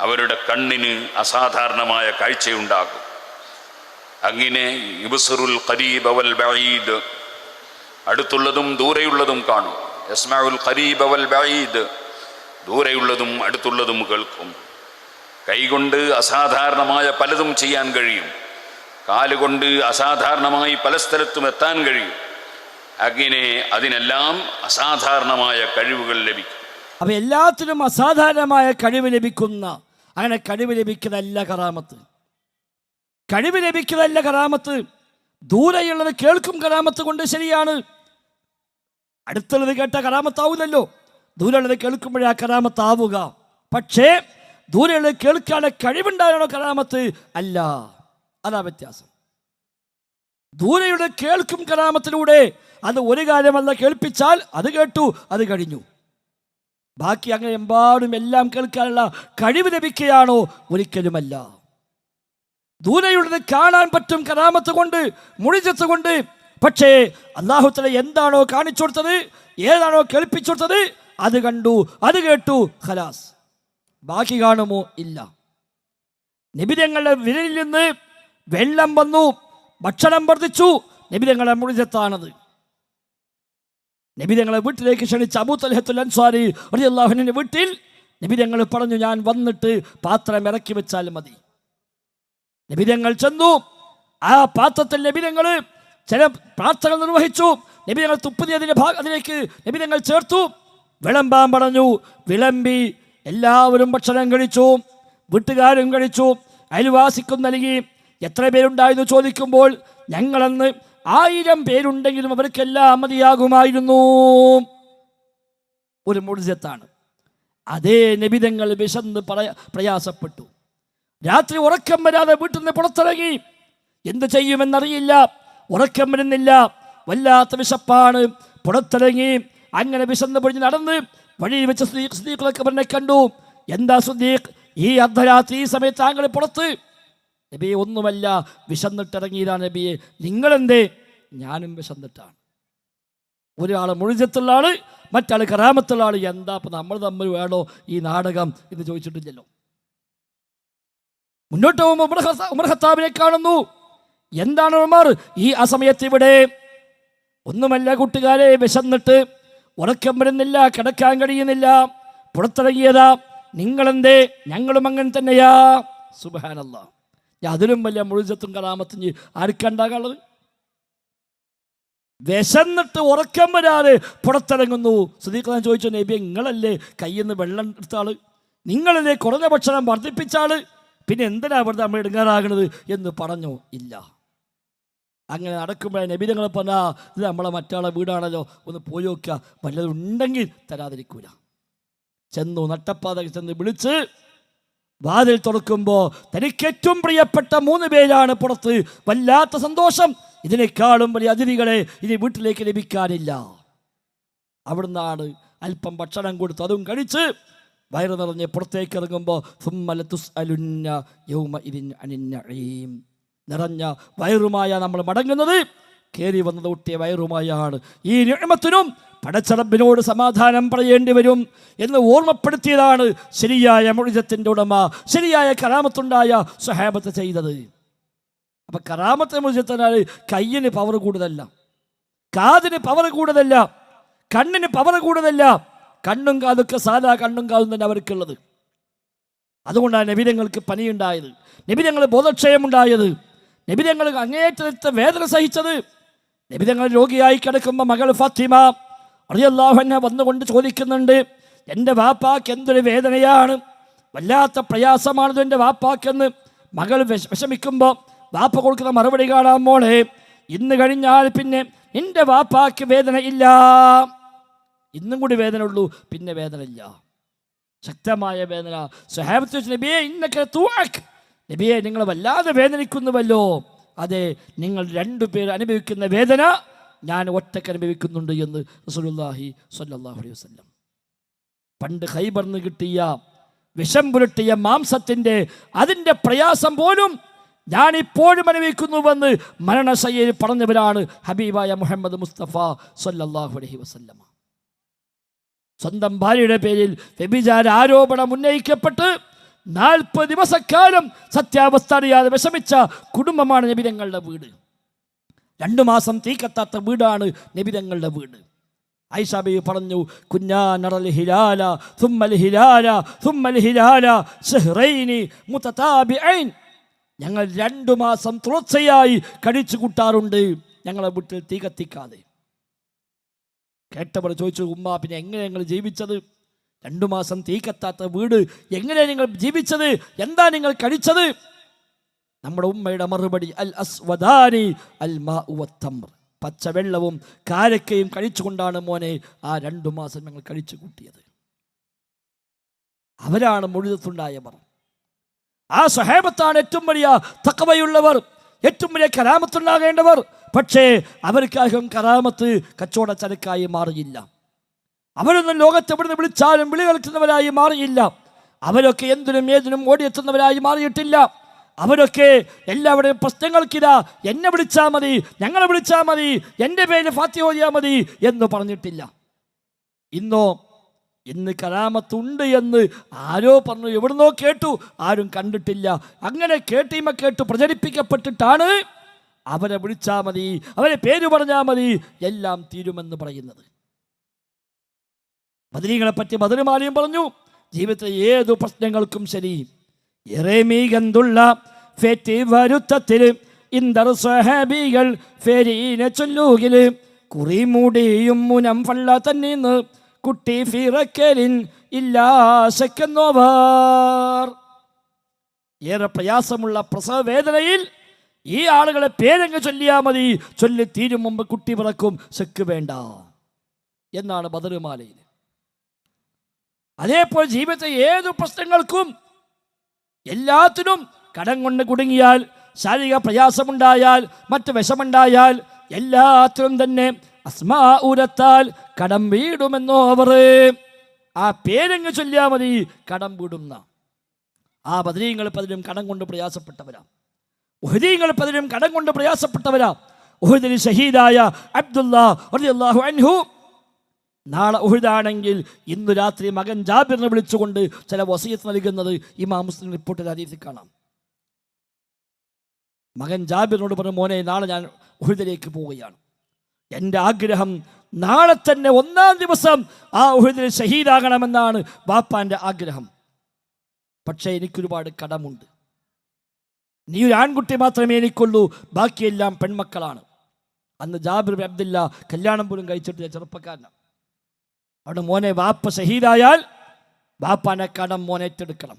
അവരുടെ കണ്ണിന് അസാധാരണമായ കാഴ്ചയുണ്ടാകും. അങ്ങനെ യുബ്സിറുൽ ഖരീബ വൽ ബഈദ്, അടുത്തുള്ളതും ദൂരെയുള്ളതും കാണും. യസ്മഉൽ ഖരീബ വൽ ബഈദ്, ദൂരെയുള്ളതും അടുത്തുള്ളതും കേൾക്കും. കൈകൊണ്ട് അസാധാരണമായ പലതും ചെയ്യാൻ കഴിയും. കാലുകൊണ്ട് അസാധാരണമായി പല സ്ഥലത്തും എത്താൻ കഴിയും. അങ്ങനെ അതിനെല്ലാം അസാധാരണമായ കഴിവുകൾ ലഭിക്കും. അപ്പം എല്ലാത്തിനും അസാധാരണമായ കഴിവ് ലഭിക്കുന്ന, അങ്ങനെ കഴിവ് ലഭിക്കുന്നതല്ല കറാമത്ത്. കഴിവ് ലഭിക്കുന്നതല്ല കറാമത്ത്. ദൂരെയുള്ളത് കേൾക്കും കറാമത്ത് കൊണ്ട്, ശരിയാണ്. അടുത്തുള്ളത് കേട്ട കറാമത്താവില്ലല്ലോ. ദൂരെയുള്ളത് കേൾക്കുമ്പോഴേ ആ കറാമത്താവുക. പക്ഷേ ദൂരെയുള്ളത് കേൾക്കാനുള്ള കഴിവുണ്ടാകണോ കറാമത്ത്? അല്ല, അതാ വ്യത്യാസം. ദൂരെയുള്ളത് കേൾക്കും കറാമത്തിലൂടെ. അത് ഒരു കാര്യമല്ല, കേൾപ്പിച്ചാൽ അത് കേട്ടു, അത് കഴിഞ്ഞു. ബാക്കി അങ്ങനെ എമ്പാടും എല്ലാം കേൾക്കാനുള്ള കഴിവ് ലഭിക്കുകയാണോ? ഒരിക്കലുമല്ല. ദൂരെയുള്ളത് കാണാൻ പറ്റും കറാമത്ത് കൊണ്ട്, മുഴിജത്ത് കൊണ്ട്. പക്ഷേ അല്ലാഹു തആല എന്താണോ കാണിച്ചു കൊടുത്തത്, ഏതാണോ കേൾപ്പിച്ചു കൊടുത്തത്, അത് കണ്ടു, അത് കേട്ടു, ഖലാസ്. ബാക്കി കാണുമോ? ഇല്ല. നബിതങ്ങളുടെ വിരലിൽ നിന്ന് വെള്ളം വന്നു, ഭക്ഷണം വർദ്ധിച്ചു. നബിതങ്ങളുടെ മുഴിജത്താണത്. നബിതങ്ങളെ വീട്ടിലേക്ക് ക്ഷണിച്ച അബൂ തൽഹത്തുൽ അൻസാരി റളിയല്ലാഹു അൻഹുവിന്റെ വീട്ടിൽ നബിതങ്ങൾ പറഞ്ഞു, ഞാൻ വന്നിട്ട് പാത്രം ഇറക്കി വെച്ചാൽ മതി. നബിതങ്ങൾ ചെന്നു. ആ പാത്രത്തിൽ നബിതങ്ങൾ ചില പ്രാർത്ഥനകൾ നിർവഹിച്ചു. നബിതങ്ങൾ തുപ്പതി അതിലേക്ക് നബിതങ്ങൾ ചേർത്തു. വിളമ്പാൻ പറഞ്ഞു. വിളമ്പി എല്ലാവരും ഭക്ഷണം കഴിച്ചു. വീട്ടുകാരും കഴിച്ചു, അയൽവാസിക്കും നൽകി. എത്ര പേരുണ്ടായിരുന്നു ചോദിക്കുമ്പോൾ, ഞങ്ങളന്ന് 1000 പേരുണ്ടെങ്കിലും അവർക്കെല്ലാം മതിയാകുമായിരുന്നു. ഒരു മുഅ്ജിസത്താണ്. അതേ നബിതങ്ങൾ വിശന്ന് പ്രയാസപ്പെട്ടു. രാത്രി ഉറക്കം വരാതെ വീട്ടിൽ നിന്ന് പുറത്തിറങ്ങി. എന്ത് ചെയ്യുമെന്നറിയില്ല, ഉറക്കം വരുന്നില്ല, വല്ലാത്ത വിശപ്പാണ്. പുറത്തിറങ്ങി. അങ്ങനെ വിശന്ന് പൊഴിഞ്ഞ് നടന്ന് വഴിയിൽ വെച്ച് സുദ്ദീഖ് അവരെ കണ്ടു. എന്താ സുദ്ദീഖ്, ഈ അർദ്ധരാത്രി ഈ സമയത്ത് താങ്കൾ പുറത്ത്? നബിയെ, ഒന്നുമല്ല, വിശന്നിട്ടിറങ്ങിയതാണ് നബിയെ. നിങ്ങളെന്തേ? ഞാനും വിശന്നിട്ടാണ്. ഒരാൾ മുഴുജത്തുള്ള ആള്, മറ്റാൾ കറാമത്തുള്ള ആള്. എന്താ ഇപ്പം നമ്മൾ തമ്മിൽ വേണോ ഈ നാടകം എന്ന് ചോദിച്ചിട്ടില്ലല്ലോ. മുന്നോട്ട് പോകുമ്പോൾ ഉമർ ഖത്താബിനെ കാണുന്നു. എന്താണ് ഉമർ ഈ ആ സമയത്ത് ഇവിടെ? ഒന്നുമല്ല കൂട്ടുകാരെ, വിശന്നിട്ട് ഉറക്കം വരുന്നില്ല, കിടക്കാൻ കഴിയുന്നില്ല, പുറത്തിറങ്ങിയതാ. നിങ്ങളെന്തേ? ഞങ്ങളും അങ്ങനെ തന്നെയാ. സുബ്ഹാനല്ലാഹ്. അതിലും വലിയ മുഴുജത്തും കറാമത്തും ആർക്കുണ്ടാകാനുള്ളത്? വിശന്നിട്ട് ഉറക്കം വരാതെ പുറത്തിറങ്ങുന്നു. സുദ്ദീഖ് ചോദിച്ചു, നബി നിങ്ങളല്ലേ കയ്യിൽ നിന്ന് വെള്ളം എടുത്ത ആള്, നിങ്ങളല്ലേ കുറഞ്ഞ ഭക്ഷണം വർദ്ധിപ്പിച്ച ആള്, പിന്നെ എന്തിനാ വെറുതെ നമ്മൾ ഇടുങ്ങാറാകണത് എന്ന് പറഞ്ഞു. ഇല്ല. അങ്ങനെ നടക്കുമ്പോഴേ നബി തങ്ങൾ പറഞ്ഞാ, ഇത് നമ്മളെ മറ്റാളെ വീടാണല്ലോ, ഒന്ന് പോയി നോക്കുക, വല്ലതും ഉണ്ടെങ്കിൽ തരാതിരിക്കൂല. ചെന്നു, നട്ടപ്പാത ചെന്ന് വിളിച്ച് വാതിൽ തുറക്കുമ്പോൾ തനിക്ക് ഏറ്റവും പ്രിയപ്പെട്ട 3 പേരാണ് പുറത്ത്. വല്ലാത്ത സന്തോഷം. ഇതിനേക്കാളും വലിയ അതിഥികളെ ഇനി വീട്ടിലേക്ക് ലഭിക്കാനില്ല. അവിടുന്നാണ് അല്പം ഭക്ഷണം കൊടുത്ത് അതും കഴിച്ച് വയറ് നിറഞ്ഞ് പുറത്തേക്ക് ഇറങ്ങുമ്പോൾ നിറഞ്ഞ വയറുമായ നമ്മൾ മടങ്ങുന്നത്. കയറി വന്നത് ഒട്ടിയ വയറുമായാണ്. ഈ നിഅമത്തിനും പടച്ചറബിനോട് സമാധാനം പറയേണ്ടി വരും എന്ന് ഓർമ്മപ്പെടുത്തിയതാണ് ശരിയായ മുഅ്ജിസത്തിന്റെ ഉടമ, ശരിയായ കറാമത്തുണ്ടായ സ്വഹാബത്ത് ചെയ്തത്. അപ്പൊ കറാമത്തെ മുഅ്ജിസത്തിനാണ് കയ്യിന് പവർ കൂടുതലല്ല, കാതിന് പവർ കൂടുതലല്ല, കണ്ണിന് പവർ കൂടുതലല്ല. കണ്ണും കാതൊക്കെ സാധാ കണ്ണും കാതും തന്നെ അവർക്കുള്ളത്. അതുകൊണ്ടാണ് നബിതങ്ങൾക്ക് പനിയുണ്ടായത്, നബിതങ്ങൾ ബോധക്ഷയമുണ്ടായത്, നബിതങ്ങൾ അങ്ങേയറ്റത്തെ വേദന സഹിച്ചത്. നബിതങ്ങൾ രോഗിയായി കിടക്കുമ്പോൾ മകൾ ഫാത്തിമ റളിയല്ലാഹു അൻഹ വന്നുകൊണ്ട് ചോദിക്കുന്നുണ്ട്, എൻ്റെ വാപ്പാക്ക് എന്തൊരു വേദനയാണ്, വല്ലാത്ത പ്രയാസമാണത് എൻ്റെ വാപ്പാക്കെന്ന്. മകൾ വിഷമിക്കുമ്പോൾ വാപ്പ കൊടുക്കുന്ന മറുപടി കാണാൻ മോളെ, ഇന്ന് കഴിഞ്ഞാൽ പിന്നെ നിന്റെ വാപ്പാക്ക് വേദന ഇല്ല, ഇന്നും കൂടി വേദന ഉള്ളൂ, പിന്നെ വേദന ഇല്ല. ശക്തമായ വേദന. സ്വഹാബത്ത് നബിയെ ഇന്നക തുഅക്, നബിയെ നിങ്ങൾ വല്ലാതെ വേദനിക്കുന്നുവല്ലോ. അതെ, നിങ്ങൾ രണ്ടുപേർ അനുഭവിക്കുന്ന വേദന ഞാൻ ഒറ്റക്ക് അനുഭവിക്കുന്നുണ്ട് എന്ന് റസൂലുള്ളാഹി സ്വല്ലല്ലാഹു അലൈഹി വസല്ലം. പണ്ട് ഖൈബറിന് കിട്ടിയ വിഷം പുരട്ടിയ മാംസത്തിൻ്റെ അതിൻ്റെ പ്രയാസം പോലും ഞാനിപ്പോഴും അനുഭവിക്കുന്നുവെന്ന് മരണശയ്യയിൽ പറഞ്ഞവരാണ് ഹബീബായ മുഹമ്മദ് മുസ്തഫ സ്വല്ലല്ലാഹു അലൈഹി വസല്ലം. സ്വന്തം ഭാര്യയുടെ പേരിൽ വ്യഭിചാര ആരോപണം ഉന്നയിക്കപ്പെട്ട് 40 ദിവസക്കാലം സത്യാവസ്ഥ അറിയാതെ വിഷമിച്ച കുടുംബമാണ് നബിതങ്ങളുടെ വീട്. 2 മാസം തീ കത്താത്ത വീടാണ് നബിതങ്ങളുടെ വീട്. ആയിഷ ബീവി പറഞ്ഞു, കുഞ്ഞാ നറൽ ഹിലാല സുമ്മൽ ഹിലാല സുമ്മൽ ഹിലാല ശഹ്റൈനി മുതതാബിഐൻ, ഞങ്ങൾ 2 മാസം തുടർച്ചയായി കഴിച്ചു കൂട്ടാറുണ്ട് ഞങ്ങളെ വീട്ടിൽ തീ കത്തിക്കാതെ. കേട്ടവർ ചോദിച്ചു, ഉമ്മ പിന്നെ എങ്ങനെ നിങ്ങൾ ജീവിച്ചത്? 2 മാസം തീ കത്താത്ത വീട് എങ്ങനെ നിങ്ങൾ ജീവിച്ചത്? എന്താ നിങ്ങൾ കഴിച്ചത്? നമ്മുടെ ഉമ്മയുടെ മറുപടി, അൽ അസ്വദാനി അൽ മാഉ വത്തംർ, പച്ചവെള്ളവും കാരക്കയും കഴിച്ചുകൊണ്ടാണ് മോനെ ആ 2 മാസം ഞങ്ങൾ കഴിച്ചു കൂട്ടിയത്. അവരാണ് മുഴുവത്തുണ്ടായവർ. ആ സ്വഹാബത്താണ് ഏറ്റവും വലിയ തഖ്വയുള്ളവർ, ഏറ്റവും വലിയ കറാമത്തുണ്ടാകേണ്ടവർ. പക്ഷേ അവർക്കകം കറാമത്ത് കച്ചവട ചരക്കായി മാറിയില്ല. അവരൊന്നും ലോകത്ത് എവിടുന്ന് വിളിച്ചാലും വിളി കളിക്കുന്നവരായി മാറിയില്ല. അവരൊക്കെ എന്തിനും ഏതിനും ഓടിയെത്തുന്നവരായി മാറിയിട്ടില്ല. അവരൊക്കെ എല്ലാവരുടെയും പ്രശ്നങ്ങൾക്കിതാ എന്നെ വിളിച്ചാൽ മതി, ഞങ്ങളെ വിളിച്ചാൽ മതി, എൻ്റെ പേര് ഫാത്തിഹ ഓതിയാൽ മതി എന്ന് പറഞ്ഞിട്ടില്ല. ഇന്ന് കറാമത്തുണ്ട് എന്ന് ആരോ പറഞ്ഞു, എവിടുന്നോ കേട്ടു, ആരും കണ്ടിട്ടില്ല. അങ്ങനെ കേട്ട് പ്രചരിപ്പിക്കപ്പെട്ടിട്ടാണ് അവരെ വിളിച്ചാൽ മതി, അവരെ പേര് പറഞ്ഞാൽ മതി, എല്ലാം തീരുമെന്ന് പറയുന്നത്. ബദരീങ്ങളെ പറ്റി ബദറുമാലിയും പറഞ്ഞു, ജീവിതത്തിലെ ഏതു പ്രശ്നങ്ങൾക്കും ശരി, ഇറമീകന്തുള്ള ഫെറ്റി വരുത്തത്തിൽ ഇന്ദർ സ്വഹാബികൾ ഫെരീനെ ചൊല്ലുകിൽ കുറിമൂടിയും മുനം ഫള്ള തന്നീന്ന് കുട്ടി ഫിറക്കലിൻ ഇല്ലാശക്കുന്നവർ. ഏറെ പ്രയാസമുള്ള പ്രസവ വേദനയിൽ ഈ ആളുകളെ പേരങ്ങ് ചൊല്ലിയാൽ മതി, ചൊല്ലി തീരും മുമ്പ് കുട്ടി പിറക്കും, ശക്ക് വേണ്ട എന്നാണ് ബദറുമാലയിൽ. അതേപോലെ ജീവിതത്തെ ഏതു പ്രശ്നങ്ങൾക്കും എല്ലാത്തിനും കടം കൊണ്ട് കുടുങ്ങിയാൽ, ശാരീരിക പ്രയാസമുണ്ടായാൽ, മറ്റ് വിഷമുണ്ടായാൽ എല്ലാത്തിനും തന്നെ അസ്മാഉരത്താൽ കടം വീടുമെന്നോ അവർ. ആ പേരങ്ങ് ചൊല്ലിയാൽ മതി, കടം വീടുന്ന. ആ ബദരീങ്ങൾ പലരും കടം കൊണ്ട് പ്രയാസപ്പെട്ടവരാ, ഉഹദീങ്ങൾ പലരും കടം കൊണ്ട് പ്രയാസപ്പെട്ടവരാ. ഉഹദിൽ ഷഹീദായ അബ്ദുല്ലാ റളിയല്ലാഹു അൻഹു നാളെ ഉഹദാണെങ്കിൽ ഇന്ന് രാത്രി മകൻ ജാബിറിനെ വിളിച്ചുകൊണ്ട് ചില വസിയത്ത് നൽകുന്നത് ഇമാം മുസ്ലിം റിപ്പോർട്ടിൽ ഹദീസിൽ കാണാം. മകൻ ജാബിറിനോട് പറഞ്ഞു, മോനെ നാളെ ഞാൻ ഉഹദിലേക്ക് പോവുകയാണ്, എൻ്റെ ആഗ്രഹം നാളെ തന്നെ 1-ാം ദിവസം ആ ഉഹദിൽ ഷഹീദാകണമെന്നാണ് ബാപ്പാൻ്റെ ആഗ്രഹം. പക്ഷേ എനിക്കൊരുപാട് കടമുണ്ട്, നീ ഒരു ആൺകുട്ടി മാത്രമേ എനിക്കുള്ളൂ, ബാക്കിയെല്ലാം പെൺമക്കളാണ്. അന്ന് ജാബിർ ബിൻ അബ്ദുല്ല കല്യാണം പോലും കഴിച്ചിട്ടില്ല, ചെറുപ്പക്കാരനാണ്. അവിടെ മോനെ വാപ്പ ഷഹീദായാൽ വാപ്പാനെ കടം മോനേറ്റെടുക്കണം.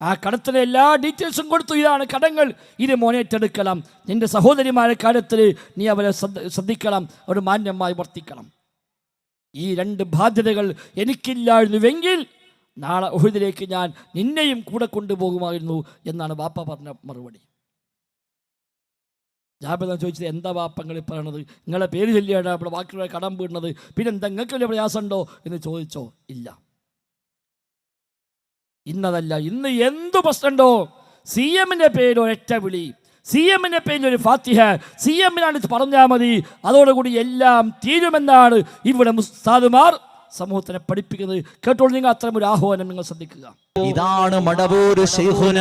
ആ കടത്തിലെ എല്ലാ ഡീറ്റെയിൽസും കൊടുത്തു, ഇതാണ് കടങ്ങൾ, ഇത് മോനേറ്റെടുക്കണം. നിന്റെ സഹോദരിമാരുടെ കാര്യത്തിൽ നീ അവരെ ശ്രദ്ധിക്കണം, അവർ മാന്യമായി വർത്തിക്കണം. ഈ 2 ബാധ്യതകൾ എനിക്കില്ലായിരുന്നുവെങ്കിൽ നാളെ ഉഹദിലേക്ക് ഞാൻ നിന്നെയും കൂടെ കൊണ്ടുപോകുമായിരുന്നു എന്നാണ് വാപ്പ പറഞ്ഞ മറുപടി. ജാബിർ ചോദിച്ചത്, എന്താ വാപ്പങ്ങൾ പറയണത്? നിങ്ങളെ പേര് ചൊല്ലിയാണ് അവിടെ ബാക്കിയുള്ള കടം വീടുന്നത്, പിന്നെ എന്താ നിങ്ങൾക്ക് വലിയ പ്രയാസമുണ്ടോ എന്ന് ചോദിച്ചോ? ഇല്ല, ഇന്നതല്ല, ഇന്ന് എന്തു പ്രശ്നമുണ്ടോ CM പേര് ഒരൊറ്റ വിളി, CM പേരിൽ ഒരു ഫാത്തിഹ, CM പറഞ്ഞാൽ മതി, അതോടുകൂടി എല്ലാം തീരുമെന്നാണ് ഇവിടെ ഉസ്താദുമാർ സമൂഹത്തിനെ പഠിപ്പിക്കുന്നത്. കേട്ടോളൂ നിങ്ങൾ, അത്തരം ഒരു ആഹ്വാനം നിങ്ങൾ ശ്രദ്ധിക്കുക. ഇതാണ് മടവൂര് ശൈഖുന.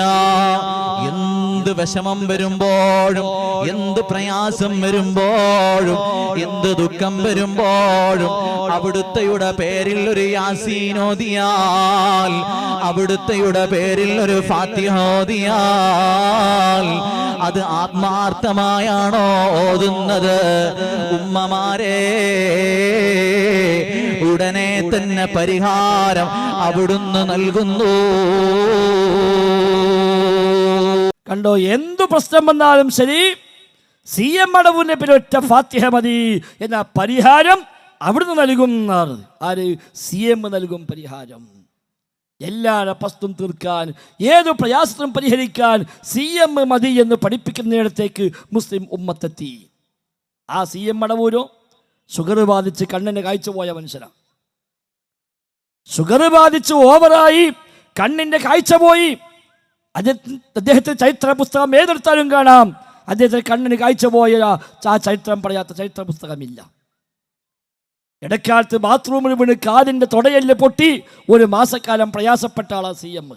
എന്ത് വിഷമം വരുമ്പോഴും, എന്ത് പ്രയാസം വരുമ്പോഴും, എന്ത് ദുഃഖം വരുമ്പോഴും അവിടുത്തെയുടെ പേരിൽ ഒരു യാസീൻ ഓതിയാൽ അവിടുത്തെയുടെ പേരിൽ ഒരു ഫാത്തിഹ ഓതിയാൽ അത് ആത്മാർത്ഥമായാണോ ഓതുന്നത്? ഉമ്മമാരെ, ഉടനെ തന്നെ പരിഹാരം അവിടുന്ന് നൽകുന്നു. കണ്ടോ, എന്തു പ്രശ്നം വന്നാലും ശരി, CM മടവൂരിനെ പിന്നെ ഒറ്റ ഫാത്തിഹ മതി എന്ന പരിഹാരം അവിടുന്ന് നൽകും. ആര്? CM നൽകും പരിഹാരം. എല്ലാവരുടെ പ്രശ്നം തീർക്കാൻ, ഏതു പ്രയാസത്തിനും പരിഹരിക്കാൻ CM മതി എന്ന് പഠിപ്പിക്കുന്നിടത്തേക്ക് മുസ്ലിം ഉമ്മത്തെത്തി. ആ CM മടവൂരോ ഷുഗർ ബാധിച്ച് കണ്ണിന് കാഴ്ച പോയ മനുഷ്യനാണ്. ഷുഗർ ബാധിച്ച് ഓവറായി കണ്ണിൻ്റെ കാഴ്ച പോയി. അദ്ദേഹത്തിന്റെ ചരിത്ര പുസ്തകം ഏതെടുത്താലും കാണാം, അദ്ദേഹത്തിന് കണ്ണിന് കാഴ്ച പോയ ആ ചരിത്രം പറയാത്ത ചരിത്ര പുസ്തകമില്ല. ഇടക്കാലത്ത് ബാത്റൂമിൽ വീണ് കാതിൻ്റെ തുടയെല്ല് പൊട്ടി ഒരു മാസക്കാലം പ്രയാസപ്പെട്ട ആളാണ് CM.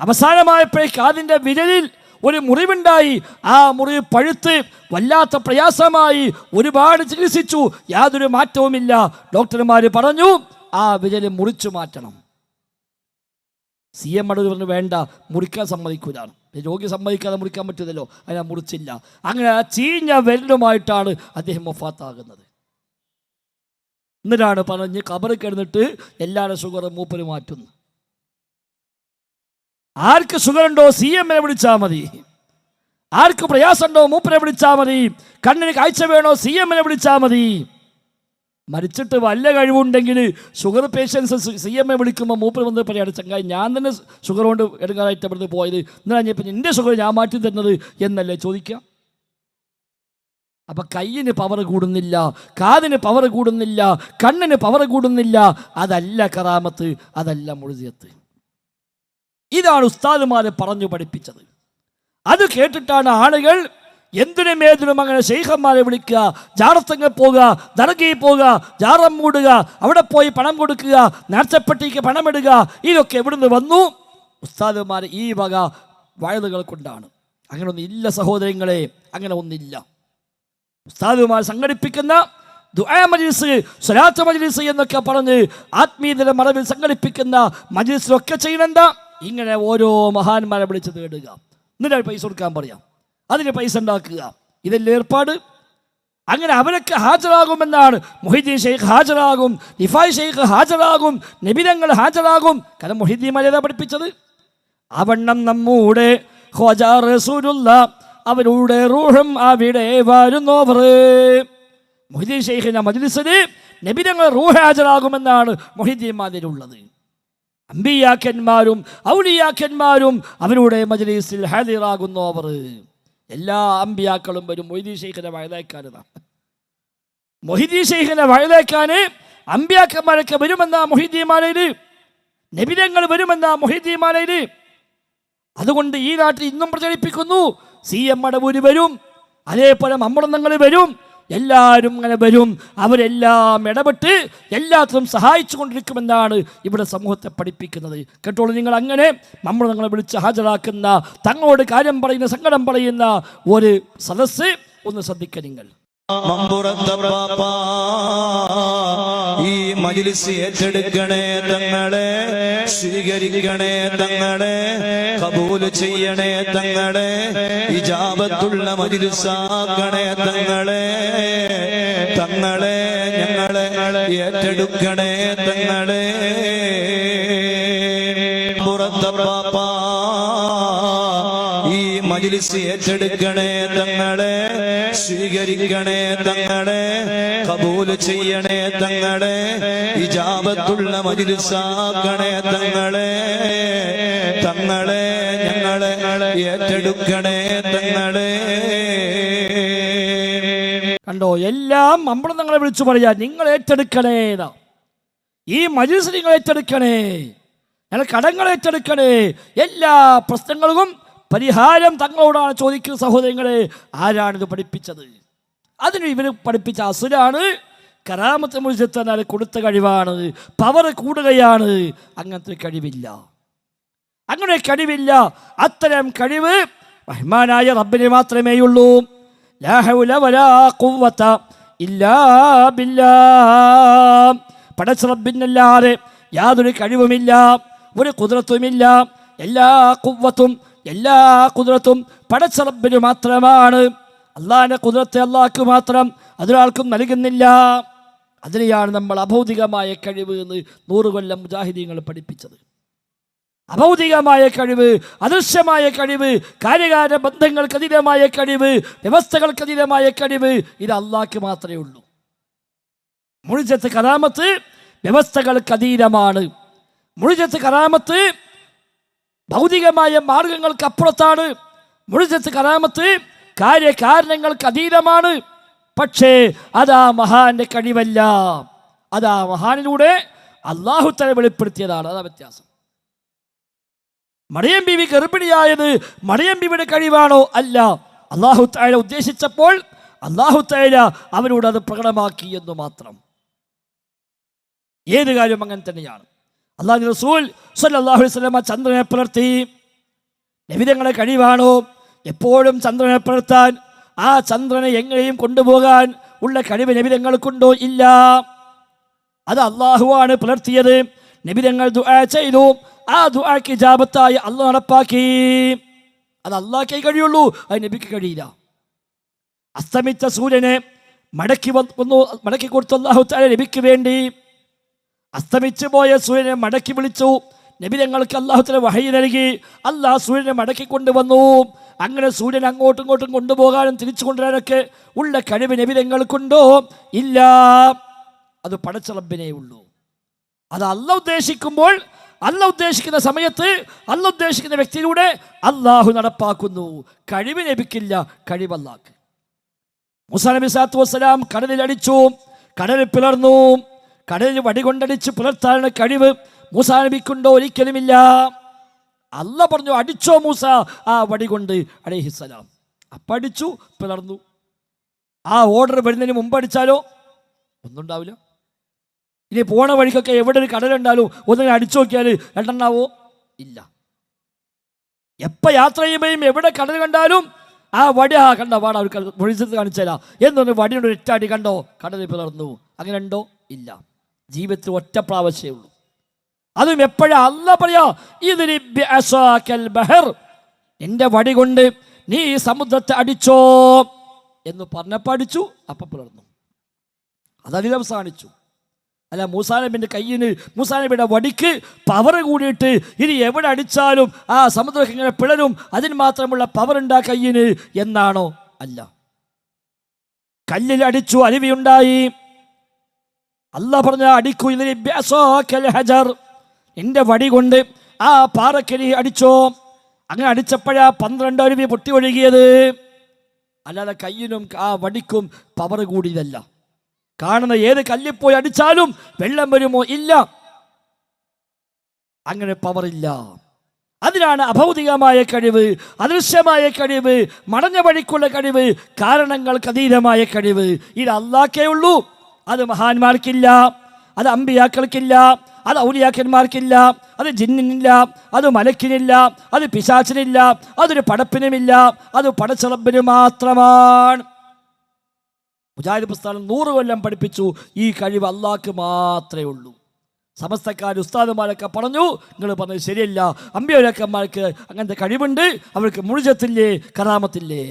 അവസാനമായപ്പോഴേ കാതിൻ്റെ വിരലിൽ ഒരു മുറിവുണ്ടായി. ആ മുറിവ് പഴുത്ത് വല്ലാത്ത പ്രയാസമായി. ഒരുപാട് ചികിത്സിച്ചു, യാതൊരു മാറ്റവുമില്ല. ഡോക്ടർമാർ പറഞ്ഞു ആ വിരൽ മുറിച്ചു മാറ്റണം. CM പറഞ്ഞു വേണ്ട, മുറിക്കാൻ സമ്മതിക്കൂലാണ്. രോഗി സമ്മതിക്കാതെ മുറിക്കാൻ പറ്റില്ലല്ലോ, അതിനെ മുറിച്ചില്ല. അങ്ങനെ ആ ചീഞ്ഞ വിരലുമായിട്ടാണ് അദ്ദേഹം വഫാത്താകുന്നത്. എന്നിട്ടാണ് പറഞ്ഞ് ഖബറിൽ കിടന്നിട്ട് എല്ലാവരുടെ ഷുഗർ മൂപ്പര് മാറ്റുന്നു. ആർക്ക് ഷുഗർ ഉണ്ടോ CM വിളിച്ചാൽ മതി. ആർക്ക് പ്രയാസമുണ്ടോ മൂപ്പരെ വിളിച്ചാൽ മതി. കണ്ണിന് കാഴ്ച വേണോ CM വിളിച്ചാൽ മതി. മരിച്ചിട്ട് വല്ല കഴിവുണ്ടെങ്കിൽ ഷുഗർ പേഷ്യൻസ് CM വിളിക്കുമ്പോൾ മൂപ്പർ വന്ന് പറയാണ്, ചങ്ങായി ഞാൻ തന്നെ ഷുഗർ കൊണ്ട് എടുക്കാനായിട്ട് അവിടുന്ന് പോയത്, എന്നാൽ പിന്നെ എൻ്റെ ഷുഗർ ഞാൻ മാറ്റി തരുന്നത് എന്നല്ലേ ചോദിക്കാം. അപ്പം കയ്യിന് പവർ കൂടുന്നില്ല, കാതിന് പവർ കൂടുന്നില്ല, കണ്ണിന് പവർ കൂടുന്നില്ല. അതല്ല കറാമത്ത്, അതല്ല മുഴുതിയത്ത്. ഇതാണ് ഉസ്താദുമാരെ പറഞ്ഞു പഠിപ്പിച്ചത്. അത് കേട്ടിട്ടാണ് ആളുകൾ എന്തിനും ഏതിനും അങ്ങനെ ശൈഖന്മാരെ വിളിക്കുക, ജാറത്തങ്ങൾ പോകുക, ദർഗയിൽ പോകുക, ജാറം മൂടുക, അവിടെ പോയി പണം കൊടുക്കുക, നേർച്ചപ്പെട്ടിക്ക് പണമിടുക. ഇതൊക്കെ എവിടുന്ന് വന്നു? ഉസ്താദുമാർ ഈ വക വഴുതുകൾ കൊണ്ടാണ്. അങ്ങനെ ഒന്നും ഇല്ല സഹോദരങ്ങളെ, അങ്ങനെ ഒന്നില്ല. ഉസ്താദുമാർ സംഘടിപ്പിക്കുന്ന ദുആ മജ്ലിസ്, സ്വലാത്ത് മജ്ലിസ് എന്നൊക്കെ പറഞ്ഞ് ആത്മീയതയുടെ മറവിൽ സംഘടിപ്പിക്കുന്ന മജ്ലിസിലൊക്കെ ചെയ്യണെന്താ? ഇങ്ങനെ ഓരോ മഹാന്മാരെ വിളിച്ച് തേടുക, എന്നിട്ട് പൈസ കൊടുക്കാൻ പറയാം, അതിന് പൈസ ഉണ്ടാക്കുക. ഇതല്ലേ ഏർപ്പാട്? അങ്ങനെ അവരൊക്കെ ഹാജരാകുമെന്നാണ്. മുഹീദ്ദീൻ ഷെയ്ഖ് ഹാജരാകും, നിഫായ് ഷെയ്ഖ് ഹാജരാകും, നബിതങ്ങൾ ഹാജരാകും. കാരണം മുഹീദ്ദീൻ മര്യാദ പഠിപ്പിച്ചത് അവണ്ണം നമ്മുടെ ഖ്വാജാ റസൂലുള്ള അവരുടെ റൂഹും അവിടെ വരുന്നവർ. മുഹീദ്ദീൻ ഷെയ്ഖിന്റെ മജ്ലിസിന് നബിതങ്ങൾ റൂഹ് ഹാജരാകുമെന്നാണ് മുഹീദ്ദീന്മാരിലുള്ളത്. അമ്പിയാക്കന്മാരും ഔലിയാക്കന്മാരും അവരുടെ മജ്ലിസിൽ ഹാജരാകുന്നവർ. എല്ലാ അമ്പിയാക്കളും വരും മൊയ്തീൻ ഷെയ്ഖിനെ വയലേക്കാനാണ്. മൊഹിദ്ദീൻ ഷെയ്ഖിനെ വയലേക്കാൻ അമ്പിയാക്കന്മാരൊക്കെ വരുമെന്നാ മൊഹിദ്ദീന്മാരേല്, നബിതങ്ങൾ വരുമെന്നാ മൊഹിദ്ദീന്മാരേല്. അതുകൊണ്ട് ഈ നാട്ടിൽ ഇന്നും പ്രചരിപ്പിക്കുന്നു, CM മടവൂര് വരും, അതേപോലെ മമ്മടന്നങ്ങൾ വരും, എല്ലാവരും അങ്ങനെ വരും. അവരെല്ലാം ഇടപെട്ട് എല്ലാത്തിനും സഹായിച്ചു കൊണ്ടിരിക്കുമെന്നാണ് ഇവിടെ സമൂഹത്തെ പഠിപ്പിക്കുന്നത്. കേട്ടോളൂ നിങ്ങൾ. അങ്ങനെ നമ്മൾ നിങ്ങളെ വിളിച്ച് ഹാജരാക്കുന്ന, തങ്ങളോട് കാര്യം പറയുന്ന, സങ്കടം പറയുന്ന ഒരു സദസ്സ് ഒന്ന് ശ്രദ്ധിക്കുക നിങ്ങൾ. ഈ മജ്ലിസ് ഏറ്റെടുക്കണേ തങ്ങളെ, സ്വീകരിക്കണേ തങ്ങളെ, കബൂൽ ചെയ്യണേ തങ്ങളെ, ഇജാബത്തുള്ള മജ്ലിസാക്കണേ തങ്ങളെ. തങ്ങളെ ഞങ്ങളെ ഏറ്റെടുക്കണേ തങ്ങളെ. പുറത്തപ്പാ ഈ മജ്ലിസ് ഏറ്റെടുക്കണേ തങ്ങളെ, സ്വീകരിക്കണേ തങ്ങളെ, കബൂൽ ചെയ്യണേ തങ്ങളെ, ഇജാബത്തുള്ള മജ്ലിസാക്കണേ തങ്ങളെ. തങ്ങളെ ഞങ്ങളെ ഏറ്റെടുക്കണേ തങ്ങളെ. കണ്ടോ, എല്ലാം നമ്മൾ നിങ്ങളെ വിളിച്ചു പറയാ, നിങ്ങൾ ഏറ്റെടുക്കണേ, ഈ മജ്ലിസ് നിങ്ങൾ ഏറ്റെടുക്കണേ, ഞങ്ങൾ കടങ്ങൾ ഏറ്റെടുക്കണേ. എല്ലാ പ്രശ്നങ്ങൾക്കും പരിഹാരം തങ്ങളോടാണ് ചോദിക്കുന്നത്. സഹോദരങ്ങളെ, ആരാണിത് പഠിപ്പിച്ചത്? അതിന് ഇവർ പഠിപ്പിച്ച അസുരാണ്. കറാമത്ത് മുഴുവൻ കൊടുത്ത കഴിവാണ്, പവർ കൂടുകയാണ്. അങ്ങനത്തെ കഴിവില്ല, അങ്ങനെ കഴിവില്ല. അത്തരം കഴിവ് റഹ്മാനായ റബ്ബിന് മാത്രമേയുള്ളൂ. ലാ ഹൗല വലാ ഖുവത ഇല്ലാ ബില്ലാഹ്. പടച്ച റബ്ബിനല്ലാതെ യാതൊരു കഴിവുമില്ല, ഒരു കുദ്റത്തുമില്ല. എല്ലാ ഖുവ്വത്തും എല്ലാ കുദ്റത്തും പടച്ച റബ്ബിന് മാത്രമാണ്. അള്ളാഹിന്റെ കുദ്റത്ത് അള്ളാഹ്ക്ക് മാത്രം, അതൊരാൾക്കും നൽകുന്നില്ല. അതിനെയാണ് നമ്മൾ അഭൗതികമായ കഴിവ് എന്ന് 100 കൊല്ലം മുജാഹിദീങ്ങൾ പഠിപ്പിച്ചത്. അഭൗതികമായ കഴിവ്, അദൃശ്യമായ കഴിവ്, കാര്യകാര ബന്ധങ്ങൾക്കതീതമായ കഴിവ്, വ്യവസ്ഥകൾക്കതീതമായ കഴിവ്, ഇത് അള്ളാഹ്ക്ക് മാത്രമേ ഉള്ളൂ. മുഴുജത്ത് കറാമത്ത് വ്യവസ്ഥകൾക്കതീതമാണ്. മുഴുജത്ത് കറാമത്ത് ഭൗതികമായ മാർഗങ്ങൾക്ക് അപ്പുറത്താണ്. മുഴുജത്ത് കറാമത്ത് കാര്യകാരണങ്ങൾക്ക് അതീതമാണ്. പക്ഷേ അതാ മഹാന്റെ കഴിവല്ല, അതാ മഹാനിലൂടെ അള്ളാഹു തആല വെളിപ്പെടുത്തിയതാണ്. അതാ വ്യത്യാസം. മറിയം ബീവി ഗർഭിണിയായത് മറിയം ബീവിയുടെ കഴിവാണോ? അല്ല. അള്ളാഹു തആല ഉദ്ദേശിച്ചപ്പോൾ അള്ളാഹു തആല അവരോട് അത് പ്രകടമാക്കി എന്ന് മാത്രം. ഏത് കാര്യം അങ്ങനെ തന്നെയാണ്. അല്ലാഹു റസൂൽ സ്വല്ലല്ലാഹു അലൈഹി വസല്ലം ചന്ദ്രനെ പുലർത്തി. നബിതങ്ങളുടെ കഴിവാണോ? എപ്പോഴും ചന്ദ്രനെ പുലർത്താൻ, ആ ചന്ദ്രനെ എങ്ങനെയും കൊണ്ടുപോകാൻ ഉള്ള കഴിവ് നബിതങ്ങൾക്കുണ്ടോ? ഇല്ല. അത് അള്ളാഹുവാണ് പുലർത്തിയത്. നബിതങ്ങൾ ദുആ ചെയ്തു, ആ ദുആക്ക് ഇജാബത്തായി അള്ളാഹു നടപ്പാക്കി. അത് അള്ളാഹ്ക്കേ കഴിയുള്ളൂ, അത് നബിക്ക് കഴിയില്ല. അസ്തമിച്ച സൂര്യനെ മടക്കി കൊടുത്തു അല്ലാഹു തആല നബിക്ക് വേണ്ടി. അസ്തമിച്ചു പോയ സൂര്യനെ മടക്കി വിളിച്ചു. നബിതങ്ങൾക്ക് അല്ലാഹു തആല വഹയി നൽകി. അല്ലാഹു സൂര്യനെ മടക്കി കൊണ്ടുവന്നു. അങ്ങനെ സൂര്യൻ അങ്ങോട്ടും ഇങ്ങോട്ടും കൊണ്ടുപോകാനും തിരിച്ചു കൊണ്ടുവരാനൊക്കെ ഉള്ള കഴിവ് നബിതങ്ങൾക്കുണ്ടോ? ഇല്ല. അത് പടച്ച റബ്ബിനേ ഉള്ളൂ. അത് അല്ലാഹു ഉദ്ദേശിക്കുമ്പോൾ, അല്ലാഹു ഉദ്ദേശിക്കുന്ന സമയത്ത്, അല്ലാഹു ഉദ്ദേശിക്കുന്ന വ്യക്തിയിലൂടെ അല്ലാഹു നടപ്പാക്കുന്നു. കഴിവ് നബിക്കില്ല, കഴിവ് അല്ലാഹ്ക്ക്. മൂസാ നബി സ്വല്ലല്ലാഹു അലൈഹി വസല്ലം കടലിൽ അടിച്ചു, കടൽ പിളർന്നു. കടലിൽ വടി കൊണ്ടടിച്ച് പുലർത്താനുള്ള കഴിവ് മൂസാ നബിക്കുണ്ടോ? ഒരിക്കലുമില്ല. അല്ലാഹു പറഞ്ഞു, അടിച്ചോ മൂസ ആ വടി കൊണ്ട് അലൈഹിസ്സലാം. അപ്പം അടിച്ചു, പിളർന്നു. ആ ഓർഡർ വരുന്നതിന് മുമ്പ് അടിച്ചാലോ ഒന്നും ഉണ്ടാവില്ല. ഇനി പോണ വഴിക്കൊക്കെ എവിടെ ഒരു കടലുണ്ടാലും ഒന്നിങ്ങനെ അടിച്ചു നോക്കിയാൽ രണ്ടെണ്ണാവോ? ഇല്ല. എപ്പോൾ യാത്ര ചെയ്യുമ്പോഴും എവിടെ കടൽ കണ്ടാലും ആ വടി, ആ കണ്ട വാട ഒഴിച്ചത് കാണിച്ചാലാ എന്നൊന്ന് വടിയുടെ ഒറ്റടി കണ്ടോ കടലിൽ പിളർന്നു. അങ്ങനെ ഉണ്ടോ? ഇല്ല. ജീവിതത്തിൽ ഒറ്റ പ്രാവശ്യമേ ഉള്ളൂ. അതും എപ്പോഴാ? അല്ലാഹു പറയാ, എന്റെ വടി കൊണ്ട് നീ ഈ സമുദ്രത്തെ അടിച്ചോ എന്ന് പറഞ്ഞപ്പോൾ അടിച്ചു, അപ്പം പിളർന്നു. അതതിൽ അവസാനിച്ചു. അല്ല, മൂസാ നബിന്റെ കയ്യിന്, മൂസാ നബിയുടെ വടിക്ക് പവർ കൂടിയിട്ട് ഇനി എവിടെ അടിച്ചാലും ആ സമുദ്രമൊക്കെ ഇങ്ങനെ പിളരും, അതിന് മാത്രമുള്ള പവർ ഉണ്ടാ കയ്യിന് എന്നാണോ? അല്ല. കല്ലിൽ അടിച്ചു, അരുവിയുണ്ടായി. അല്ലാഹു പറഞ്ഞ അടിക്കൂ, എന്റെ വടി കൊണ്ട് ആ പാറക്കരി അടിച്ചോ. അങ്ങനെ അടിച്ചപ്പോഴാ 12 അരുവി പൊട്ടി ഒഴുകിയത്. അല്ലാതെ കയ്യിനും ആ വടിക്കും പവർ കൂടിയതല്ല. കാണുന്ന ഏത് കല്ലിപ്പോയി അടിച്ചാലും വെള്ളം വരുമോ? ഇല്ല. അങ്ങനെ പവറില്ല. അതിനാണ് അഭൗതികമായ കഴിവ്, അദൃശ്യമായ കഴിവ്, മടഞ്ഞ വഴിക്കുള്ള കഴിവ്, കാരണങ്ങൾക്ക് അതീതമായ കഴിവ്. ഇത് അല്ലാഹ്ക്കേ ഉള്ളൂ. അത് മഹാന്മാർക്കില്ല, അത് അമ്പിയാക്കൾക്കില്ല, അത് ഔലിയാക്കന്മാർക്കില്ല, അത് ജിന്നിനില്ല, അത് മലക്കിനില്ല, അത് പിശാചിനില്ല, അതൊരു പടപ്പിനുമില്ല. അത് പടച്ച റബ്ബിന് മാത്രമാണ്. മുജാഹിദ് പ്രസ്ഥാനം 100 കൊല്ലം പഠിപ്പിച്ചു, ഈ കഴിവ് അല്ലാഹ്ക്ക് മാത്രമേ ഉള്ളൂ. സമസ്തക്കാർ ഉസ്താദുമാരൊക്കെ പറഞ്ഞു, നിങ്ങൾ പറഞ്ഞത് ശരിയല്ല, അമ്പിയാക്കന്മാർക്ക് അങ്ങനത്തെ കഴിവുണ്ട്, അവർക്ക് മുഴുജത്തില്ലേ, കറാമത്തില്ലേ.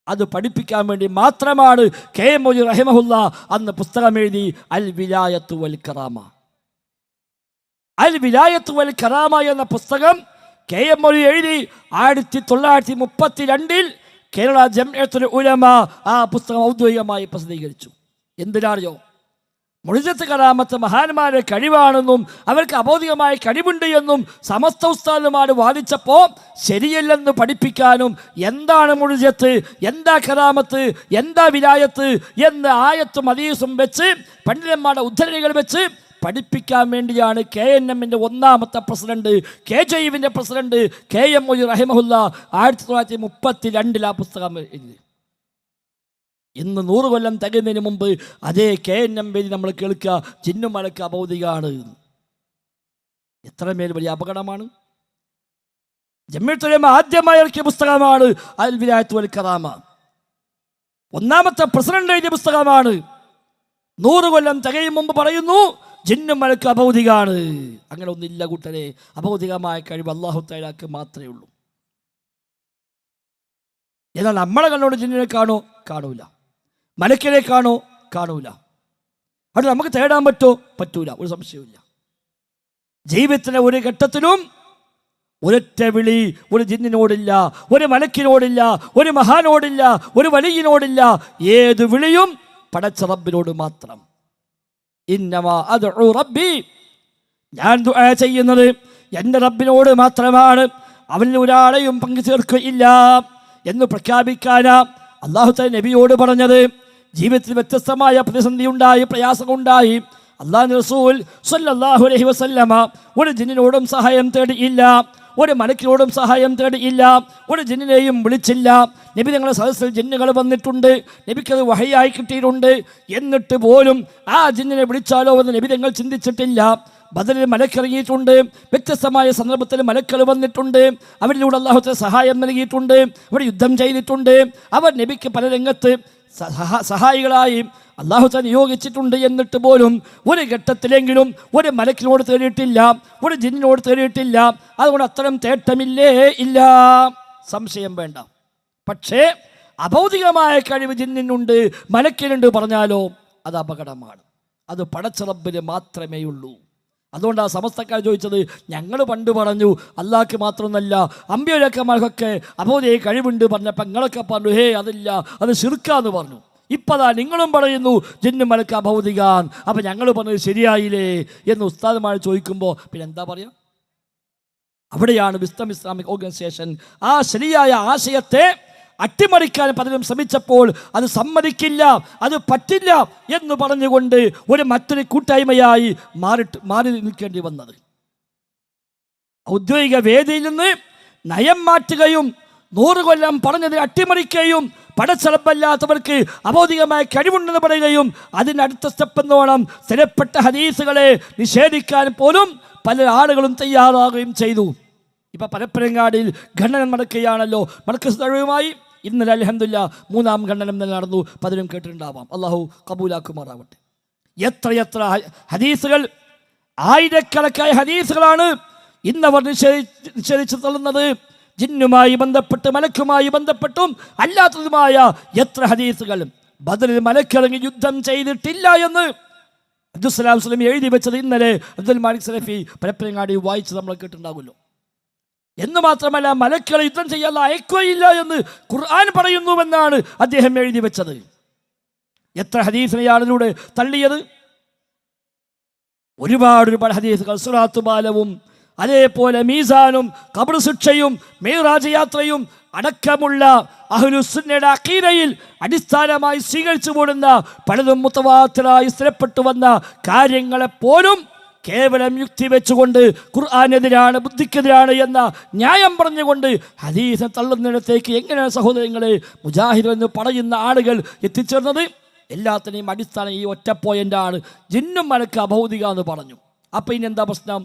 അത് പഠിപ്പിക്കാൻ വേണ്ടി മാത്രമാണ് കെ.എം. മൗലവി റഹിമഹുല്ല അന്ന് പുസ്തകം എഴുതി അൽ വിലായത്തു വൽ കറാമ. അൽ വിലായത്തു വൽ കറാമ എന്ന പുസ്തകം കെ.എം. മൗലവി എഴുതി 1932 കേരള ജംഇയ്യത്തുൽ ഉലമ ആ പുസ്തകം ഔദ്യോഗികമായി പ്രസിദ്ധീകരിച്ചു. എന്തിനാറിയോ? മുഅ്ജിസത്ത് കറാമത്ത് മഹാന്മാരുടെ കഴിവാണെന്നും അവർക്ക് അബോധികമായ കഴിവുണ്ട് എന്നും സമസ്ത ഉസ്താദുമാർ വാദിച്ചപ്പോൾ ശരിയല്ലെന്ന് പഠിപ്പിക്കാനും, എന്താണ് മുഅ്ജിസത്ത്, എന്താ കറാമത്ത്, എന്താ വിലായത്ത് എന്ന് ആയത്തും ഹദീസും വെച്ച് പണ്ഡിതന്മാരുടെ ഉദ്ധരണികൾ വെച്ച് പഠിപ്പിക്കാൻ വേണ്ടിയാണ് KNM-ന്റെ 1ാമത്തെ പ്രസിഡന്റ്, KJUവിൻ്റെ പ്രസിഡന്റ് കെ.എം. മൗലവി റഹിമഹുല്ല 1932 ആ പുസ്തകം എഴുതി. ഇന്ന് 100 കൊല്ലം തികയുന്നതിന് മുമ്പ് അതേ KNM വേദി നമ്മൾ കേൾക്കുക, ജിന്നും മലക്ക് അബൗദികാണ്. എത്രമേൽ വലിയ അപകടമാണ്. ജംഇയ്യത്തുൽ ഉലമ ആദ്യമായി ഇറക്കിയ പുസ്തകമാണ് അൽ വിലായത്തു വൽ കറാമ. 1ാമത്തെ പ്രസിഡന്റ് എഴുതിയ പുസ്തകമാണ്. 100 കൊല്ലം തികയും മുമ്പ് പറയുന്നു, ജിന്നും മലക്ക് അഭൗതികാണ്. അങ്ങനെ ഒന്നില്ല കൂട്ടരെ. അഭൗതികമായ കഴിവ് അല്ലാഹു തആലക്ക് മാത്രമേ ഉള്ളൂ. എന്നാൽ നമ്മളെ കണ്ണോട് ജിന്നിനെ കാണൂല, മലക്കിനെ കാണൂല. അത് നമുക്ക് തേടാൻ പറ്റൂല, ഒരു സംശയമില്ല. ജീവിതത്തിലെ ഒരു ഘട്ടത്തിലും ഒരൊറ്റ വിളി ഒരു ജിന്നിനോടില്ല, ഒരു മലക്കിനോടില്ല, ഒരു മഹാനോടില്ല, ഒരു വലിയനോടില്ല. ഏത് വിളിയും പടച്ച റബ്ബിനോട് മാത്രം. ഇന്നമാ അദ്ഉ റബ്ബി, ഞാൻ ദുആ ചെയ്യുന്നത് എൻ്റെ റബ്ബിനോട് മാത്രമാണ്, അവനിൽ ഒരാളെയും പങ്കു ചേർക്കുകയില്ല എന്ന് പ്രഖ്യാപിക്കാനാ അല്ലാഹു തആല നബിയോട് പറഞ്ഞത്. ജീവിതത്തിൽ വ്യത്യസ്തമായ പ്രതിസന്ധി ഉണ്ടായി, പ്രയാസങ്ങളുണ്ടായി. അല്ലാഹു റസൂൽ സ്വല്ലല്ലാഹു അലൈഹി വസല്ലമ ഒരു ജിന്നിനോടും സഹായം തേടിയില്ല, ഒരു മലക്കിനോടും സഹായം തേടിയില്ല, ഒരു ജിന്നിനെയും വിളിച്ചില്ല. നബി തങ്ങളുടെ സദസ്സിൽ ജിന്നുകൾ വന്നിട്ടുണ്ട്, നബിക്കത് വഹയായി കിട്ടിയിട്ടുണ്ട്. എന്നിട്ട് പോലും ആ ജിന്നിനെ വിളിച്ചാലോ എന്ന് നബി തങ്ങൾ ചിന്തിച്ചിട്ടില്ല. ബദറിൽ മലക്കിറങ്ങിയിട്ടുണ്ട്, വ്യത്യസ്തമായ സന്ദർഭത്തിൽ മലക്കൾ വന്നിട്ടുണ്ട്. അവരിലൂടെ അല്ലാഹു തആല സഹായം നൽകിയിട്ടുണ്ട്, അവർ യുദ്ധം ചെയ്തിട്ടുണ്ട്. അവർ നബിക്ക് പല രംഗത്ത് സഹായികളായി അല്ലാഹു തആല നിയോഗിച്ചിട്ടുണ്ട്. എന്നിട്ട് പോലും ഒരു ഘട്ടത്തിലെങ്കിലും ഒരു മലക്കിനോട് തേടിയിട്ടില്ല, ഒരു ജിന്നിനോട് തേടിയിട്ടില്ല. അതുകൊണ്ട് അത്തരം തേട്ടമില്ലേ ഇല്ല, സംശയം വേണ്ട. പക്ഷേ അഭൗതികമായ കഴിവ് ജിന്നിനുണ്ട്, മലക്കിനുണ്ട് പറഞ്ഞാലോ അത് അപകടമാണ്. അത് പടച്ച റബ്ബിന് മാത്രമേ ഉള്ളൂ. അതുകൊണ്ട് ആ സമസ്തക്കാർ ചോദിച്ചത്, ഞങ്ങൾ പണ്ട് പറഞ്ഞു അല്ലാഹ്ക്ക് മാത്രമൊന്നല്ല അമ്പിയാക്കന്മാർക്കൊക്കെ അഭൗതിക കഴിവുണ്ട് പറഞ്ഞപ്പോൾ നിങ്ങളൊക്കെ പറഞ്ഞു ഹേ അതില്ല, അത് ശിർക്കാന്ന് പറഞ്ഞു. ഇപ്പതാ നിങ്ങളും പറയുന്നു ജിന്നും മലക്ക് അഭൗതികാൻ. അപ്പം ഞങ്ങൾ പറഞ്ഞത് ശരിയായില്ലേ എന്ന് ഉസ്താദുമാർ ചോദിക്കുമ്പോൾ പിന്നെ എന്താ പറയുക? അവിടെയാണ് വിസ്ഡം ഇസ്ലാമിക് ഓർഗനൈസേഷൻ ആ ശരിയായ ആശയത്തെ അട്ടിമറിക്കാൻ പലരും ശ്രമിച്ചപ്പോൾ അത് സമ്മതിക്കില്ല, അത് പറ്റില്ല എന്ന് പറഞ്ഞുകൊണ്ട് മറ്റൊരു കൂട്ടായ്മയായി മാറി നിൽക്കേണ്ടി വന്നത്. ഔദ്യോഗിക വേദിയിൽ നിന്ന് നയം മാറ്റുകയും 100 കൊല്ലം പറഞ്ഞത് അട്ടിമറിക്കുകയും പടച്ചറബല്ലാത്തവർക്ക് അബോധികമായ കഴിവുണ്ടെന്ന് പറയുകയും അതിനടുത്ത സ്റ്റെപ്പ് എന്നോണം സ്ഥിരപ്പെട്ട ഹദീസുകളെ നിഷേധിക്കാൻ പോലും പല ആളുകളും തയ്യാറാകുകയും ചെയ്തു. ഇപ്പം പരപ്പരങ്ങാടിയിൽ ഖണ്ഡനം നടക്കുകയാണല്ലോ മർക്കസ് ദഅവയുമായി. ഇന്നലെ അൽഹംദുലില്ലാ 3ാം ഖണ്ഡനം തന്നെ നടന്നു. പലരും കേട്ടിട്ടുണ്ടാവാം. അള്ളാഹു കബൂലാക്കുമാറാവട്ടെ. എത്രയെത്ര ഹദീസുകൾ, ആയിരക്കണക്കായ ഹദീസുകളാണ് ഇന്നവർ നിഷേധിച്ച് തള്ളുന്നത്. ജിന്നുമായി ബന്ധപ്പെട്ട് മലക്കുമായി ബന്ധപ്പെട്ടും അല്ലാത്തതുമായ എത്ര ഹദീസുകൾ. ബദറിൽ മലക്കിറങ്ങി യുദ്ധം ചെയ്തിട്ടില്ല എന്ന് അബ്ദുസ്സലാം സ്വലമി എഴുതി വെച്ചത് ഇന്നലെ അബ്ദുൽ മാലിക് സലഫി പരപ്പരങ്ങാടി വായിച്ച് നമ്മൾ കേട്ടിട്ടുണ്ടാകുമല്ലോ. എന്ന് മാത്രമല്ല മലക്കുകളെ യുദ്ധം ചെയ്യാൻ അയക്കുകയില്ല എന്ന് ഖുർആൻ പറയുന്നുവെന്നാണ് അദ്ദേഹം എഴുതി വെച്ചത്. എത്ര ഹദീസിനെയാണ് ഇതിലൂടെ തള്ളിയത്? ഒരുപാട് ഹദീസുകൾ. സിറാത്ത് പാലവും അതേപോലെ മീസാനും ഖബർ ശിക്ഷയും മേറാജ് യാത്രയും അടക്കമുള്ള അഹ്ലുസുന്നയുടെ അഖീദയിൽ അടിസ്ഥാനമായി സ്വീകരിച്ചു പോടുന്ന പലതും മുത്തവാത്തിറായി സ്ഥിരപ്പെട്ടു വന്ന കാര്യങ്ങളെപ്പോലും കേവലം യുക്തി വെച്ചുകൊണ്ട് ഖുർആനെതിരാണ്, ബുദ്ധിക്കെതിരാണ് എന്ന ന്യായം പറഞ്ഞുകൊണ്ട് ഹദീസ് തള്ളുന്നിടത്തേക്ക് എങ്ങനെയാണ് സഹോദരങ്ങളെ മുജാഹിദ് എന്ന് പറയുന്ന ആളുകൾ എത്തിച്ചേർന്നത്? എല്ലാത്തിനെയും അടിസ്ഥാനം ഈ ഒറ്റ പോയിന്റാണ്. ജിന്നും മലക്ക് അഭൗതിക എന്ന് പറഞ്ഞു. അപ്പം ഇനി എന്താ പ്രശ്നം?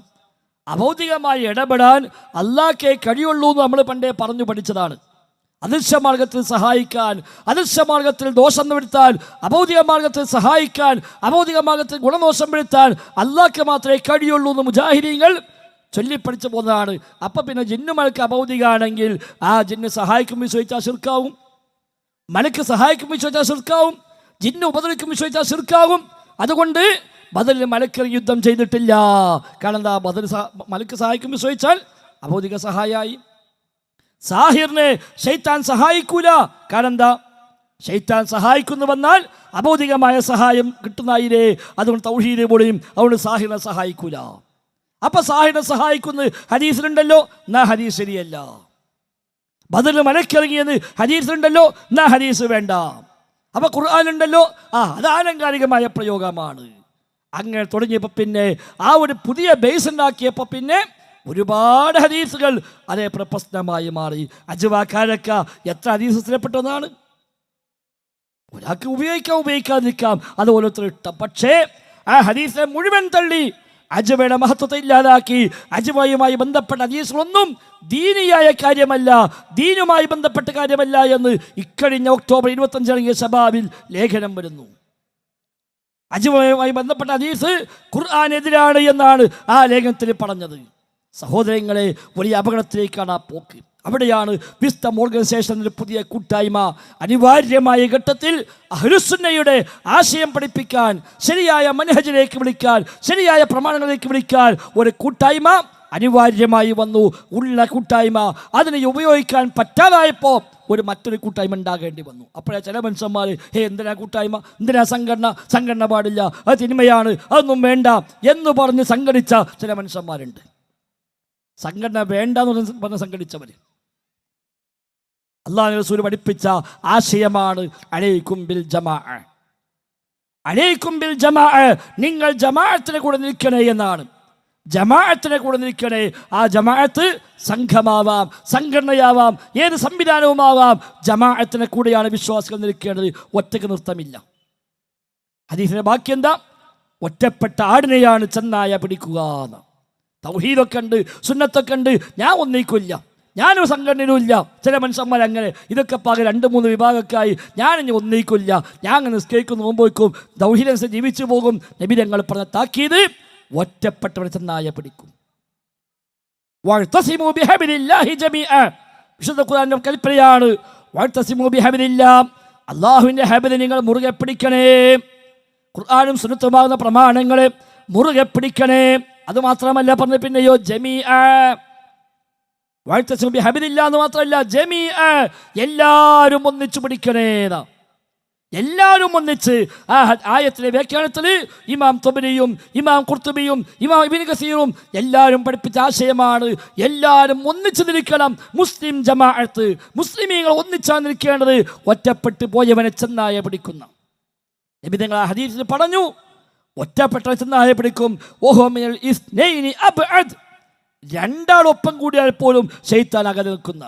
അഭൗതികമായി ഇടപെടാൻ അല്ലാഹ്ക്കേ കഴിയുള്ളൂ എന്ന് നമ്മൾ പണ്ടേ പറഞ്ഞു പഠിച്ചതാണ്. അദൃശ്യ മാർഗത്തിൽ സഹായിക്കാൻ, അദൃശ്യ മാർഗത്തിൽ ദോഷം വരുത്താൻ, അഭൗതിക മാർഗത്തിൽ സഹായിക്കാൻ, അഭൗതിക മാർഗത്തിൽ ഗുണദോഷം വരുത്താൻ അല്ലാഹ്ക്ക് മാത്രമേ കഴിയുള്ളൂ എന്ന് മുജാഹിദീങ്ങൾ ചൊല്ലിപ്പടിച്ചു പോകുന്നതാണ്. അപ്പം പിന്നെ ജിന്നു മലക്ക് അഭൗതികാണെങ്കിൽ ആ ജിന്ന് സഹായിക്കും വിശ്വസിച്ചാൽ ശിർക്കാവും, മലക്ക് സഹായിക്കും വിശ്വസിച്ചാൽ ശിർക്കാവും, ജിന്ന് ഉപദ്രവിക്കും വിശ്വസിച്ചാൽ ശിർക്കാവും. അതുകൊണ്ട് ബദറിൽ മലക്ക് യുദ്ധം ചെയ്തിട്ടില്ല. കാരണം എന്താ? ബദർ മലക്ക് സഹായിക്കും വിശ്വസിച്ചാൽ അഭൗതിക സഹായമായി. സാഹിറിനെ ശൈത്താൻ സഹായിക്കൂല. കാരണം എന്താ? ശൈത്താൻ സഹായിക്കുന്നു വന്നാൽ അഭൗതികമായ സഹായം കിട്ടുന്നതിലേ. അതുകൊണ്ട് തൗഹീദ് പൊളിയും. അതുകൊണ്ട് സാഹിറിനെ സഹായിക്കൂല. അപ്പൊ സാഹിറിനെ സഹായിക്കുന്ന ഹദീസിലുണ്ടല്ലോ, എന്നാ ഹദീസ് ശരിയല്ല. ബദറിൽ മലക്കിറങ്ങിയെന്ന് ഹദീസിലുണ്ടല്ലോ, എന്നാ ഹദീസ് വേണ്ട. അപ്പൊ ഖുർആനുണ്ടല്ലോ, അത് ആലങ്കാരികമായ പ്രയോഗമാണ്. അങ്ങനെ തുടങ്ങിയപ്പോൾ പിന്നെ ആ ഒരു പുതിയ ബേസ് ഉണ്ടാക്കിയപ്പോൾ പിന്നെ ഒരുപാട് ഹദീസുകൾ അതേ പ്രശ്നമായി മാറി. അജ്വാക്കാരക്ക എത്ര ഹദീസ് സ്ഥിരപ്പെട്ടതാണ്. ഒരാൾക്ക് ഉപയോഗിക്കാതിരിക്കാം, അത് ഓരോരുത്തർ ഇഷ്ടം. പക്ഷേ ആ ഹദീസിനെ മുഴുവൻ തള്ളി അജ്വയുടെ മഹത്വത്തെ ഇല്ലാതാക്കി. അജ്വയുമായി ബന്ധപ്പെട്ട ഹദീസുകളൊന്നും ദീനിയായ കാര്യമല്ല, ദീനുമായി ബന്ധപ്പെട്ട കാര്യമല്ല എന്ന് ഇക്കഴിഞ്ഞ ഒക്ടോബർ 25 ഇറങ്ങിയ ശബാബിൽ ലേഖനം വരുന്നു. ഹജ്ജുമായി ബന്ധപ്പെട്ട ഹദീസ് ഖുർആനെതിരാണ് എന്നാണ് ആ ലേഖനത്തിൽ പറഞ്ഞത്. സഹോദരങ്ങളെ, വലിയ അപകടത്തിലേക്കാണ് ആ പോക്ക്. അവിടെയാണ് വിസ്ഡം ഓർഗനൈസേഷനിൽ പുതിയ കൂട്ടായ്മ അനിവാര്യമായ ഘട്ടത്തിൽ അഹ്ലുസുന്നയുടെ ആശയം പഠിപ്പിക്കാൻ, ശരിയായ മനഹജിലേക്ക് വിളിക്കാൻ, ശരിയായ പ്രമാണങ്ങളിലേക്ക് വിളിക്കാൻ ഒരു കൂട്ടായ്മ അനിവാര്യമായി വന്നു. ഉള്ള കൂട്ടായ്മ അതിനെ ഉപയോഗിക്കാൻ പറ്റാതായപ്പോൾ മറ്റൊരു കൂട്ടായ്മ ഉണ്ടാകേണ്ടി വന്നു. അപ്പോഴേ ചില മനുഷ്യന്മാർ എന്തിനാ കൂട്ടായ്മ, എന്തിനാ സംഘടന പാടില്ല, അത് തിന്മയാണ്, അതൊന്നും വേണ്ട എന്ന് പറഞ്ഞ് സംഘടിച്ച ചില മനുഷ്യന്മാരുണ്ട്. സംഘടന വേണ്ട എന്ന് പറഞ്ഞ് സംഘടിച്ചവർ. അല്ലാഹു റസൂൽ പഠിപ്പിച്ച ആശയമാണ് അലൈക്കും ബിൽ ജമാഅ. അലൈക്കും ബിൽ ജമാഅ, നിങ്ങൾ ജമാഅത്തിനെ കൂടെ നിൽക്കണേ എന്നാണ്. ജമാഅത്തിനെ കൂടെ നിൽക്കണേ. ആ ജമാഅത്ത് സംഘമാവാം, സംഘടനയാവാം, ഏത് സംവിധാനവുമാവാം. ജമാഅത്തിനെ കൂടെയാണ് വിശ്വാസികൾ നിൽക്കേണ്ടത്. ഒറ്റയ്ക്ക് നൃത്തമില്ല. ഹദീസിന്റെ ബാക്കി എന്താ? ഒറ്റപ്പെട്ട ആടിനെയാണ് ചെന്നായ പിടിക്കുക എന്ന്. തൗഹീദൊക്കെ ഉണ്ട്, സുന്നത്തൊക്കെ ഉണ്ട്, ഞാൻ ഒന്നിക്കില്ല, ഞാനൊരു സംഘടനയിലും ഇല്ല. ചില മനുഷ്യന്മാർ അങ്ങനെ ഇതൊക്കെ പാക 2-3 വിഭാഗക്കായി ഞാനിനി ഒന്നിക്കില്ല, ഞാൻ അങ്ങനെ നിസ്കരിക്കും, നോമ്പ് വയ്ക്കും, തൗഹീദനുസരിച്ച് ജീവിച്ചു പോകും. നബി തങ്ങൾ പറഞ്ഞ താക്കീത് ഒറ്റപ്പെട്ടവരെ ചെന്നായ പിടിക്കും. വഅ്തസിമു ബിഹബ്ലില്ലാഹി ജമീഅ, വിശുദ്ധ ഖുർആന്റെ കൽപ്പനയാണ്. വഅ്തസിമു ബിഹബ്ലില്ലാ, അല്ലാഹുവിന്റെ ഹബ്ലിനെ നിങ്ങൾ മുറുകെ പിടിക്കണേ. ഖുർആനും സുന്നത്തുമാകുന്ന പ്രമാണങ്ങളെ മുറുകെ പിടിക്കണേ. അതുമാത്രമല്ല പറഞ്ഞ പിന്നെയോ ജമീഅ, വഅ്തസിമു ബിഹബ്ലില്ലാ എന്ന് മാത്രമല്ല ജമീഅ, എല്ലാവരും ഒന്നിച്ചു പിടിക്കണേ. എല്ലാവരും ഒന്നിച്ച്. ആ ആയത്തിലെ വ്യാഖ്യാനത്തിൽ ഇമാം തൊബരിയും ഇമാം ഖുർത്തുബിയും ഇമാം ഇബ്നു കസീറും എല്ലാവരും പഠിപ്പിച്ച ആശയമാണ് എല്ലാവരും ഒന്നിച്ച് നിൽക്കണം. മുസ്ലിം ജമാഅത്ത്, മുസ്ലിമീങ്ങൾ ഒന്നിച്ചാണ് നിൽക്കേണ്ടത്. ഒറ്റപ്പെട്ട് പോയവനെ ചെന്നായ പിടിക്കുന്ന നബി തങ്ങൾ ആ ഹദീസിൽ പറഞ്ഞു, ഒറ്റപ്പെട്ട ചെന്നായ പിടിക്കും. ഓഹോ മിനൽ ഇസ്നൈനി അബ്അദ്, രണ്ടാളൊപ്പം കൂടിയാൽ പോലും ശൈത്താൻ അകലെ നിൽക്കുന്ന.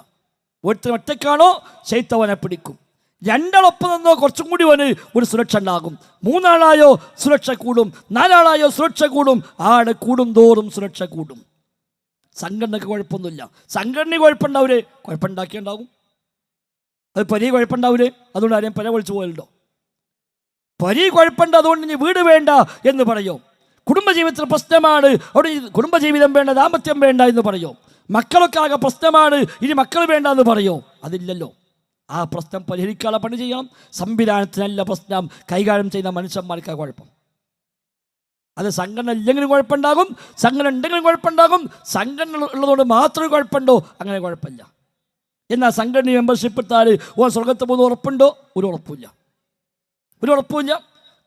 ഒരുത്തൻ ഒറ്റക്കാണോ ശൈത്താനെ പിടിക്കും. രണ്ടാളൊപ്പം നിന്നോ കുറച്ചും കൂടി ഒരു സുരക്ഷ ഉണ്ടാകും. 3 ആളായോ സുരക്ഷ കൂടും, 4 ആളായോ സുരക്ഷ കൂടും. ആട് കൂടും തോറും സുരക്ഷ കൂടും. സംഘടനക്ക് കുഴപ്പമൊന്നുമില്ല. സംഘടന കുഴപ്പമുണ്ടാവൂലേ? കുഴപ്പമുണ്ടാക്കിയുണ്ടാകും. അത് പരി കുഴപ്പമുണ്ടാവൂലേ? അതുകൊണ്ട് ആരെയും പല വിളിച്ചു പോയല്ലോ. പരി കുഴപ്പമുണ്ട്, അതുകൊണ്ട് ഇനി വീട് വേണ്ട എന്ന് പറയോ? കുടുംബജീവിതത്തിൽ പ്രശ്നമാണ്, അവിടെ കുടുംബജീവിതം വേണ്ട, ദാമ്പത്യം വേണ്ട എന്ന് പറയോ? മക്കളൊക്കെ ആകെ പ്രശ്നമാണ്, ഇനി മക്കൾ വേണ്ട എന്ന് പറയോ? അതില്ലല്ലോ. ആ പ്രശ്നം പരിഹരിക്കാനുള്ള പണി ചെയ്യണം. സംവിധാനത്തിനല്ല പ്രശ്നം, കൈകാര്യം ചെയ്യുന്ന മനുഷ്യന്മാർക്ക് കുഴപ്പം. അത് സംഘടന ഇല്ലെങ്കിലും കുഴപ്പമുണ്ടാകും, സംഘടന ഉണ്ടെങ്കിലും കുഴപ്പമുണ്ടാകും. സംഘടന ഉള്ളതുകൊണ്ട് മാത്രമേ കുഴപ്പമുണ്ടോ? അങ്ങനെ കുഴപ്പമില്ല. എന്നാൽ സംഘടന മെമ്പർഷിപ്പ് എടുത്താൽ സ്വർഗത്ത് പോകുന്ന ഉറപ്പുണ്ടോ? ഒരു ഉറപ്പില്ല.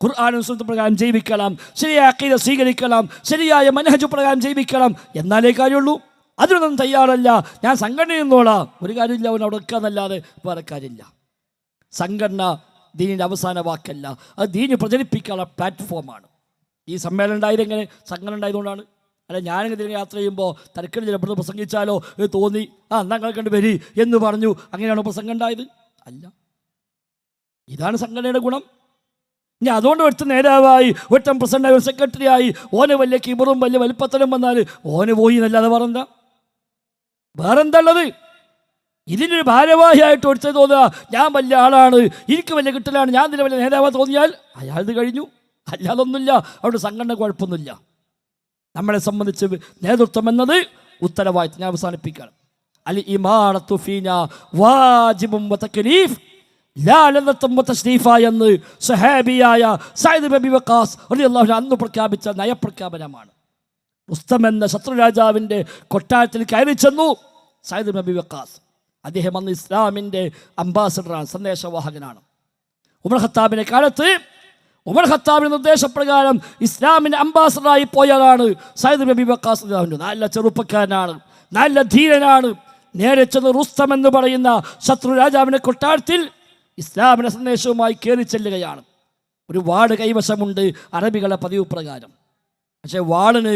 ഖുർആനും സുന്നത്തും പ്രകാരം ജീവിക്കണം, ശരിയായ അഖീദ സ്വീകരിക്കണം, ശരിയായ മനഹജ് പ്രകാരം ജീവിക്കണം. എന്നാലേ കാര്യമുള്ളൂ. അതിനൊന്നും തയ്യാറല്ല, ഞാൻ സംഘടനയിൽ നിന്നോളാം, ഒരു കാര്യമില്ല, അവൻ അവിടെ വെക്കാന്നല്ലാതെ വേറെ കാര്യമില്ല. സംഘടന ദീനിൻ്റെ അവസാന വാക്കല്ല, അത് ദീന് പ്രചരിപ്പിക്കാനുള്ള പ്ലാറ്റ്ഫോമാണ്. ഈ സമ്മേളനം ഉണ്ടായത് എങ്ങനെ? സംഘടന ഉണ്ടായതുകൊണ്ടാണ്. അല്ല ഞാനിങ്ങനെ യാത്ര ചെയ്യുമ്പോൾ തരക്കടി ചിലപ്പോൾ പ്രസംഗിച്ചാലോ തോന്നി, നിങ്ങൾ കണ്ട് വരി എന്ന് പറഞ്ഞു, അങ്ങനെയാണോ പ്രസംഗം ഉണ്ടായത്? അല്ല. ഇതാണ് സംഘടനയുടെ ഗുണം. ഇനി അതുകൊണ്ട് ഒരുത്ത നേതാവായി, ഒരുത്തൻ പ്രസിഡന്റായി, ഒരു സെക്രട്ടറിയായി, ഓന് വലിയ കിബറും വലിയ വലിപ്പത്തലും വന്നാൽ ഓന് പോയി എന്നല്ലാതെ വേറെന്താ ഉള്ളത്? ഇതിനൊരു ഭാരവാഹിയായിട്ട് ഒരുത്തത് തോന്നുക, ഞാൻ വലിയ ആളാണ്, എനിക്ക് വലിയ കിട്ടലാണ്, ഞാൻ ഇതിന് വലിയ നേതാവ് തോന്നിയാൽ അയാളത് കഴിഞ്ഞു. അല്ലാതൊന്നുമില്ല. അവിടെ സംഘടന കുഴപ്പമൊന്നുമില്ല. നമ്മളെ സംബന്ധിച്ച് നേതൃത്വം എന്നത് ഉത്തരവാദിത്തം. ഞാൻ അവസാനിപ്പിക്കുകയാണ്. അൽ ഇമാറത്തു ഫീനാ വാജിബും വതക്ലീഫ് ലാ ലദത്തും വതശ്രീഫ എന്ന് സഹാബിയായ സഅദ് ഇബ്നു അബീ വഖാസ് റളിയല്ലാഹു അൻഹു അന്ന് പ്രഖ്യാപിച്ച നയപ്രഖ്യാപനമാണ്. റുസ്തം എന്ന ശത്രു രാജാവിൻ്റെ കൊട്ടാരത്തിൽ കയറി ചെന്നു സഅദ് ഇബ്നു അബീ വഖാസ്. അദ്ദേഹം അന്ന് ഇസ്ലാമിൻ്റെ അംബാസഡറാണ്, സന്ദേശവാഹകനാണ്. ഉമർ ഖത്താബിൻ്റെ കാലത്ത് ഉമർ ഖത്താബിൻ്റെ നിർദ്ദേശപ്രകാരം ഇസ്ലാമിൻ്റെ അംബാസഡറായി പോയതാണ് സഅദ് ഇബ്നു അബീ വഖാസ്. നല്ല ചെറുപ്പക്കാരനാണ്, നല്ല ധീരനാണ്. നേരെ ചെന്ന് റുസ്തം എന്ന് പറയുന്ന ശത്രു രാജാവിൻ്റെ കൊട്ടാരത്തിൽ ഇസ്ലാമിൻ്റെ സന്ദേശവുമായി കയറി ചെല്ലുകയാണ്. ഒരു വാട് കൈവശമുണ്ട് അറബികളെ പതിവ് പ്രകാരം. പക്ഷേ വാളിന്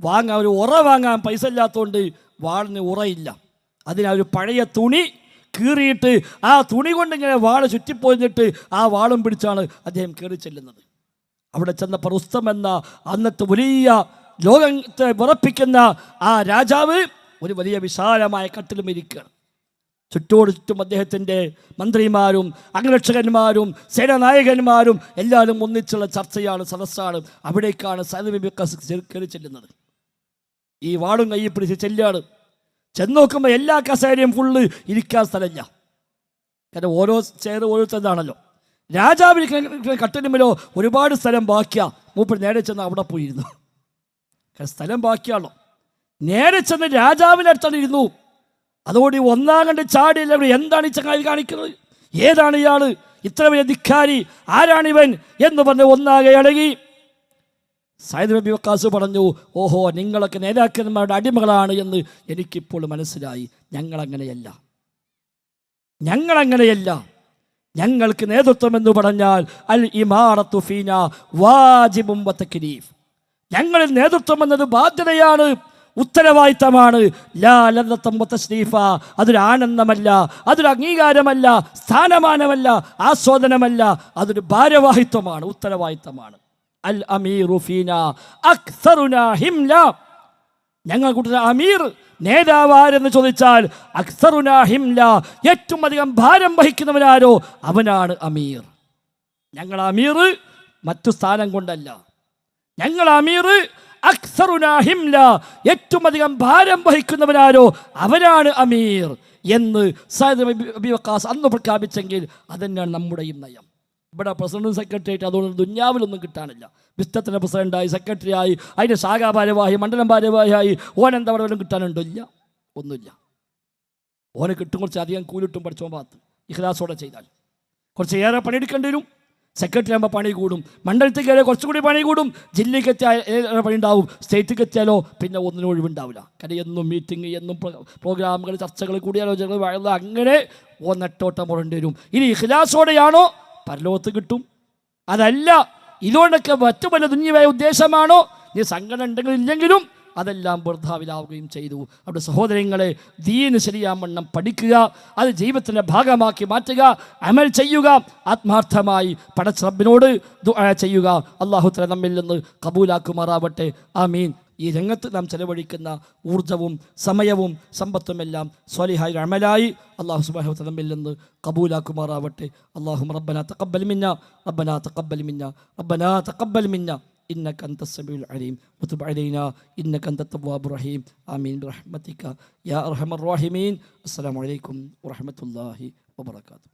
വാങ്ങാൻ ഒരു ഉറ വാങ്ങാൻ പൈസ ഇല്ലാത്തതുകൊണ്ട് വാളിന് ഉറയില്ല. അതിനൊരു പഴയ തുണി കീറിയിട്ട് ആ തുണി കൊണ്ടിങ്ങനെ വാള് ചുറ്റിപ്പോയിട്ട് ആ വാളും പിടിച്ചാണ് അദ്ദേഹം കയറി ചെല്ലുന്നത്. അവിടെ ചെന്നപ്പോൾ റുസ്തം എന്ന അന്നത്തെ വലിയ ലോകത്തെ വിറപ്പിക്കുന്ന ആ രാജാവ് ഒരു വലിയ വിശാലമായ കട്ടിലും ഇരിക്കുകയാണ്. ചുറ്റും അദ്ദേഹത്തിൻ്റെ മന്ത്രിമാരും അംഗരക്ഷകന്മാരും സേനാനായകന്മാരും എല്ലാവരും ഒന്നിച്ചുള്ള ചർച്ചയാണ്, സദസ്സാണ്. അവിടേക്കാണ് സഅദ് ബിൻ വഖാസ് കയറി ചെല്ലുന്നത്. ഈ വാടും കൈ പിടിച്ച് ചെല്ലുകയാണ്. ചെന്ന് നോക്കുമ്പോൾ എല്ലാ കസേരയും ഫുള്ള് ഇരിക്കാൻ സ്ഥലമില്ല. കാരണം ഓരോ ചെയർ ഓരോരുത്തരാണല്ലോ. രാജാവിന് കട്ടിലുമല്ലോ ഒരുപാട് സ്ഥലം ബാക്കിയാ. മൂപ്പർ നേരെ ചെന്ന് അവിടെ പോയിരുന്നു. സ്ഥലം ബാക്കിയാണോ. നേരെ ചെന്ന് രാജാവിൻ്റെ അടുത്താണ് ഇരുന്നു. അതോടെ ഒന്നാം കണ്ട് ചാടിയല്ല. എന്താണ് ഈ ചങ്ങായി കാണിക്കുന്നത്? ഏതാണ് ഇയാൾ? ഇത്ര വലിയ ധിക്കാരി, ആരാണിവൻ എന്ന് പറഞ്ഞ് ഒന്നാകെ ഇളകി. സഅദ് ബിൻ വഖാസ് പറഞ്ഞു, ഓഹോ, നിങ്ങളൊക്കെ നേതാക്കന്മാരുടെ അടിമകളാണ് എന്ന് എനിക്കിപ്പോൾ മനസ്സിലായി. ഞങ്ങളങ്ങനെയല്ല. ഞങ്ങൾക്ക് നേതൃത്വം എന്ന് പറഞ്ഞാൽ അൽ ഇമാറത്തു ഫീന വാജിബും വതക്ലീഫ്. ഞങ്ങളിൽ നേതൃത്വം എന്നത് ബാധ്യതയാണ്, ഉത്തരവാദിത്തമാണ്. ലാ ലദ്ദത്തം വതശ്രീഫ. അതൊരു ആനന്ദമല്ല, അതൊരു അംഗീകാരമല്ല, സ്ഥാനമാനമല്ല, ആസ്വാദനമല്ല. അതൊരു ഭാരവാഹിത്വമാണ്, ഉത്തരവാദിത്തമാണ്. അൽ അമീറു ഫീന അക്സറുനാ ഹിംല. ഞങ്ങൾ കൂട്ട അമീർ, നേതാവാരെന്ന് ചോദിച്ചാൽ അക്സറുനാ ഹിംല, ഏറ്റവും അധികം ഭാരം വഹിക്കുന്നവനാരോ അവനാണ് അമീർ. ഞങ്ങൾ അമീർ മറ്റു സ്ഥാനം കൊണ്ടല്ല. ഞങ്ങൾ അമീർ അക്സറുനാ ഹിംല, ഏറ്റവും അധികം ഭാരം വഹിക്കുന്നവനാരോ അവനാണ് അമീർ എന്ന് സഅദ് ബിൻ വഖാസ് അന്ന് പ്രഖ്യാപിച്ചെങ്കിൽ അതന്നെയാണ് നമ്മുടെയും നയം. ഇവിടെ പ്രസിഡന്റും സെക്രട്ടറിയായിട്ട് അതുകൊണ്ട് ദുന്യാവിലൊന്നും കിട്ടാനില്ല. വിസ്തത്തിൻ്റെ പ്രസിഡൻ്റായി, സെക്രട്ടറിയായി, അതിൻ്റെ ശാഖാ ഭാരവാഹി, മണ്ഡലം ഭാരവാഹിയായി ഓനെന്താ അവിടെ വല്ലതും കിട്ടാനുണ്ടോ? ഇല്ല, ഒന്നുമില്ല. ഓനെ കിട്ടും കുറച്ച് അധികം കൂലിട്ടും പഠിച്ചോൻ ഭാഗത്ത് ഇഖ്ലാസോടെ ചെയ്താൽ കുറച്ച് ഏറെ പണിയെടുക്കേണ്ടി വരും. സെക്രട്ടറി ആകുമ്പോൾ പണി കൂടും, മണ്ഡലത്തിൽ കയറിയാൽ കുറച്ചുകൂടി പണി കൂടും, ജില്ലയ്ക്ക് എത്തിയാൽ ഏറെ പണി ഉണ്ടാവും, സ്റ്റേറ്റിലേക്ക് എത്തിയാലോ പിന്നെ ഒന്നിനും ഒഴിവുണ്ടാവില്ല. കാരണം എന്നും മീറ്റിംഗ്, എന്നും പ്രോഗ്രാമുകൾ, ചർച്ചകൾ, കൂടിയാലോചനകൾ, അങ്ങനെ നെട്ടോട്ടം പോകേണ്ടി വരും. ഇനി ഇഖ്ലാസോടെയാണോ പരലോകത്ത് കിട്ടും. അതല്ല ഇതുകൊണ്ടൊക്കെ മറ്റു പല ദുന്യമായ ഉദ്ദേശമാണോ, ഈ സംഘടന ഉണ്ടെങ്കിലും ഇല്ലെങ്കിലും അതെല്ലാം വൃഥാവിലാവുകയും ചെയ്തു. അവിടെ സഹോദരങ്ങളെ, ദീന് ശരിയാവണ്ണം പഠിക്കുക, അത് ജീവിതത്തിൻ്റെ ഭാഗമാക്കി മാറ്റുക, അമൽ ചെയ്യുക, ആത്മാർത്ഥമായി പടച്ച റബ്ബിനോട് ദുആ ചെയ്യുക. അല്ലാഹു തആല നമ്മിൽ നിന്ന് കബൂലാക്കുമാറാവട്ടെ. ആമീൻ. ഈ രംഗത്ത് നാം ചെലവഴിക്കുന്ന ഊർജവും സമയവും സമ്പത്തുമെല്ലാം സ്വാലിഹായ അമലായി അല്ലാഹു സുബ്ഹാനഹു വ തആല നമ്മിൽ നിന്ന് കബൂലാക്കുമാറാവട്ടെ. അല്ലാഹുമ്മ റബ്ബനാ തഖബ്ബൽ മിന്നാ റബ്ബനാ തഖബ്ബൽ മിന്നാ റബ്ബനാ തഖബ്ബൽ മിന്നാ إنك أنت السميع العليم وتب علينا إنك أنت التواب الرحيم آمين برحمتك يا أرحم الراحمين. السلام عليكم ورحمة الله وبركاته.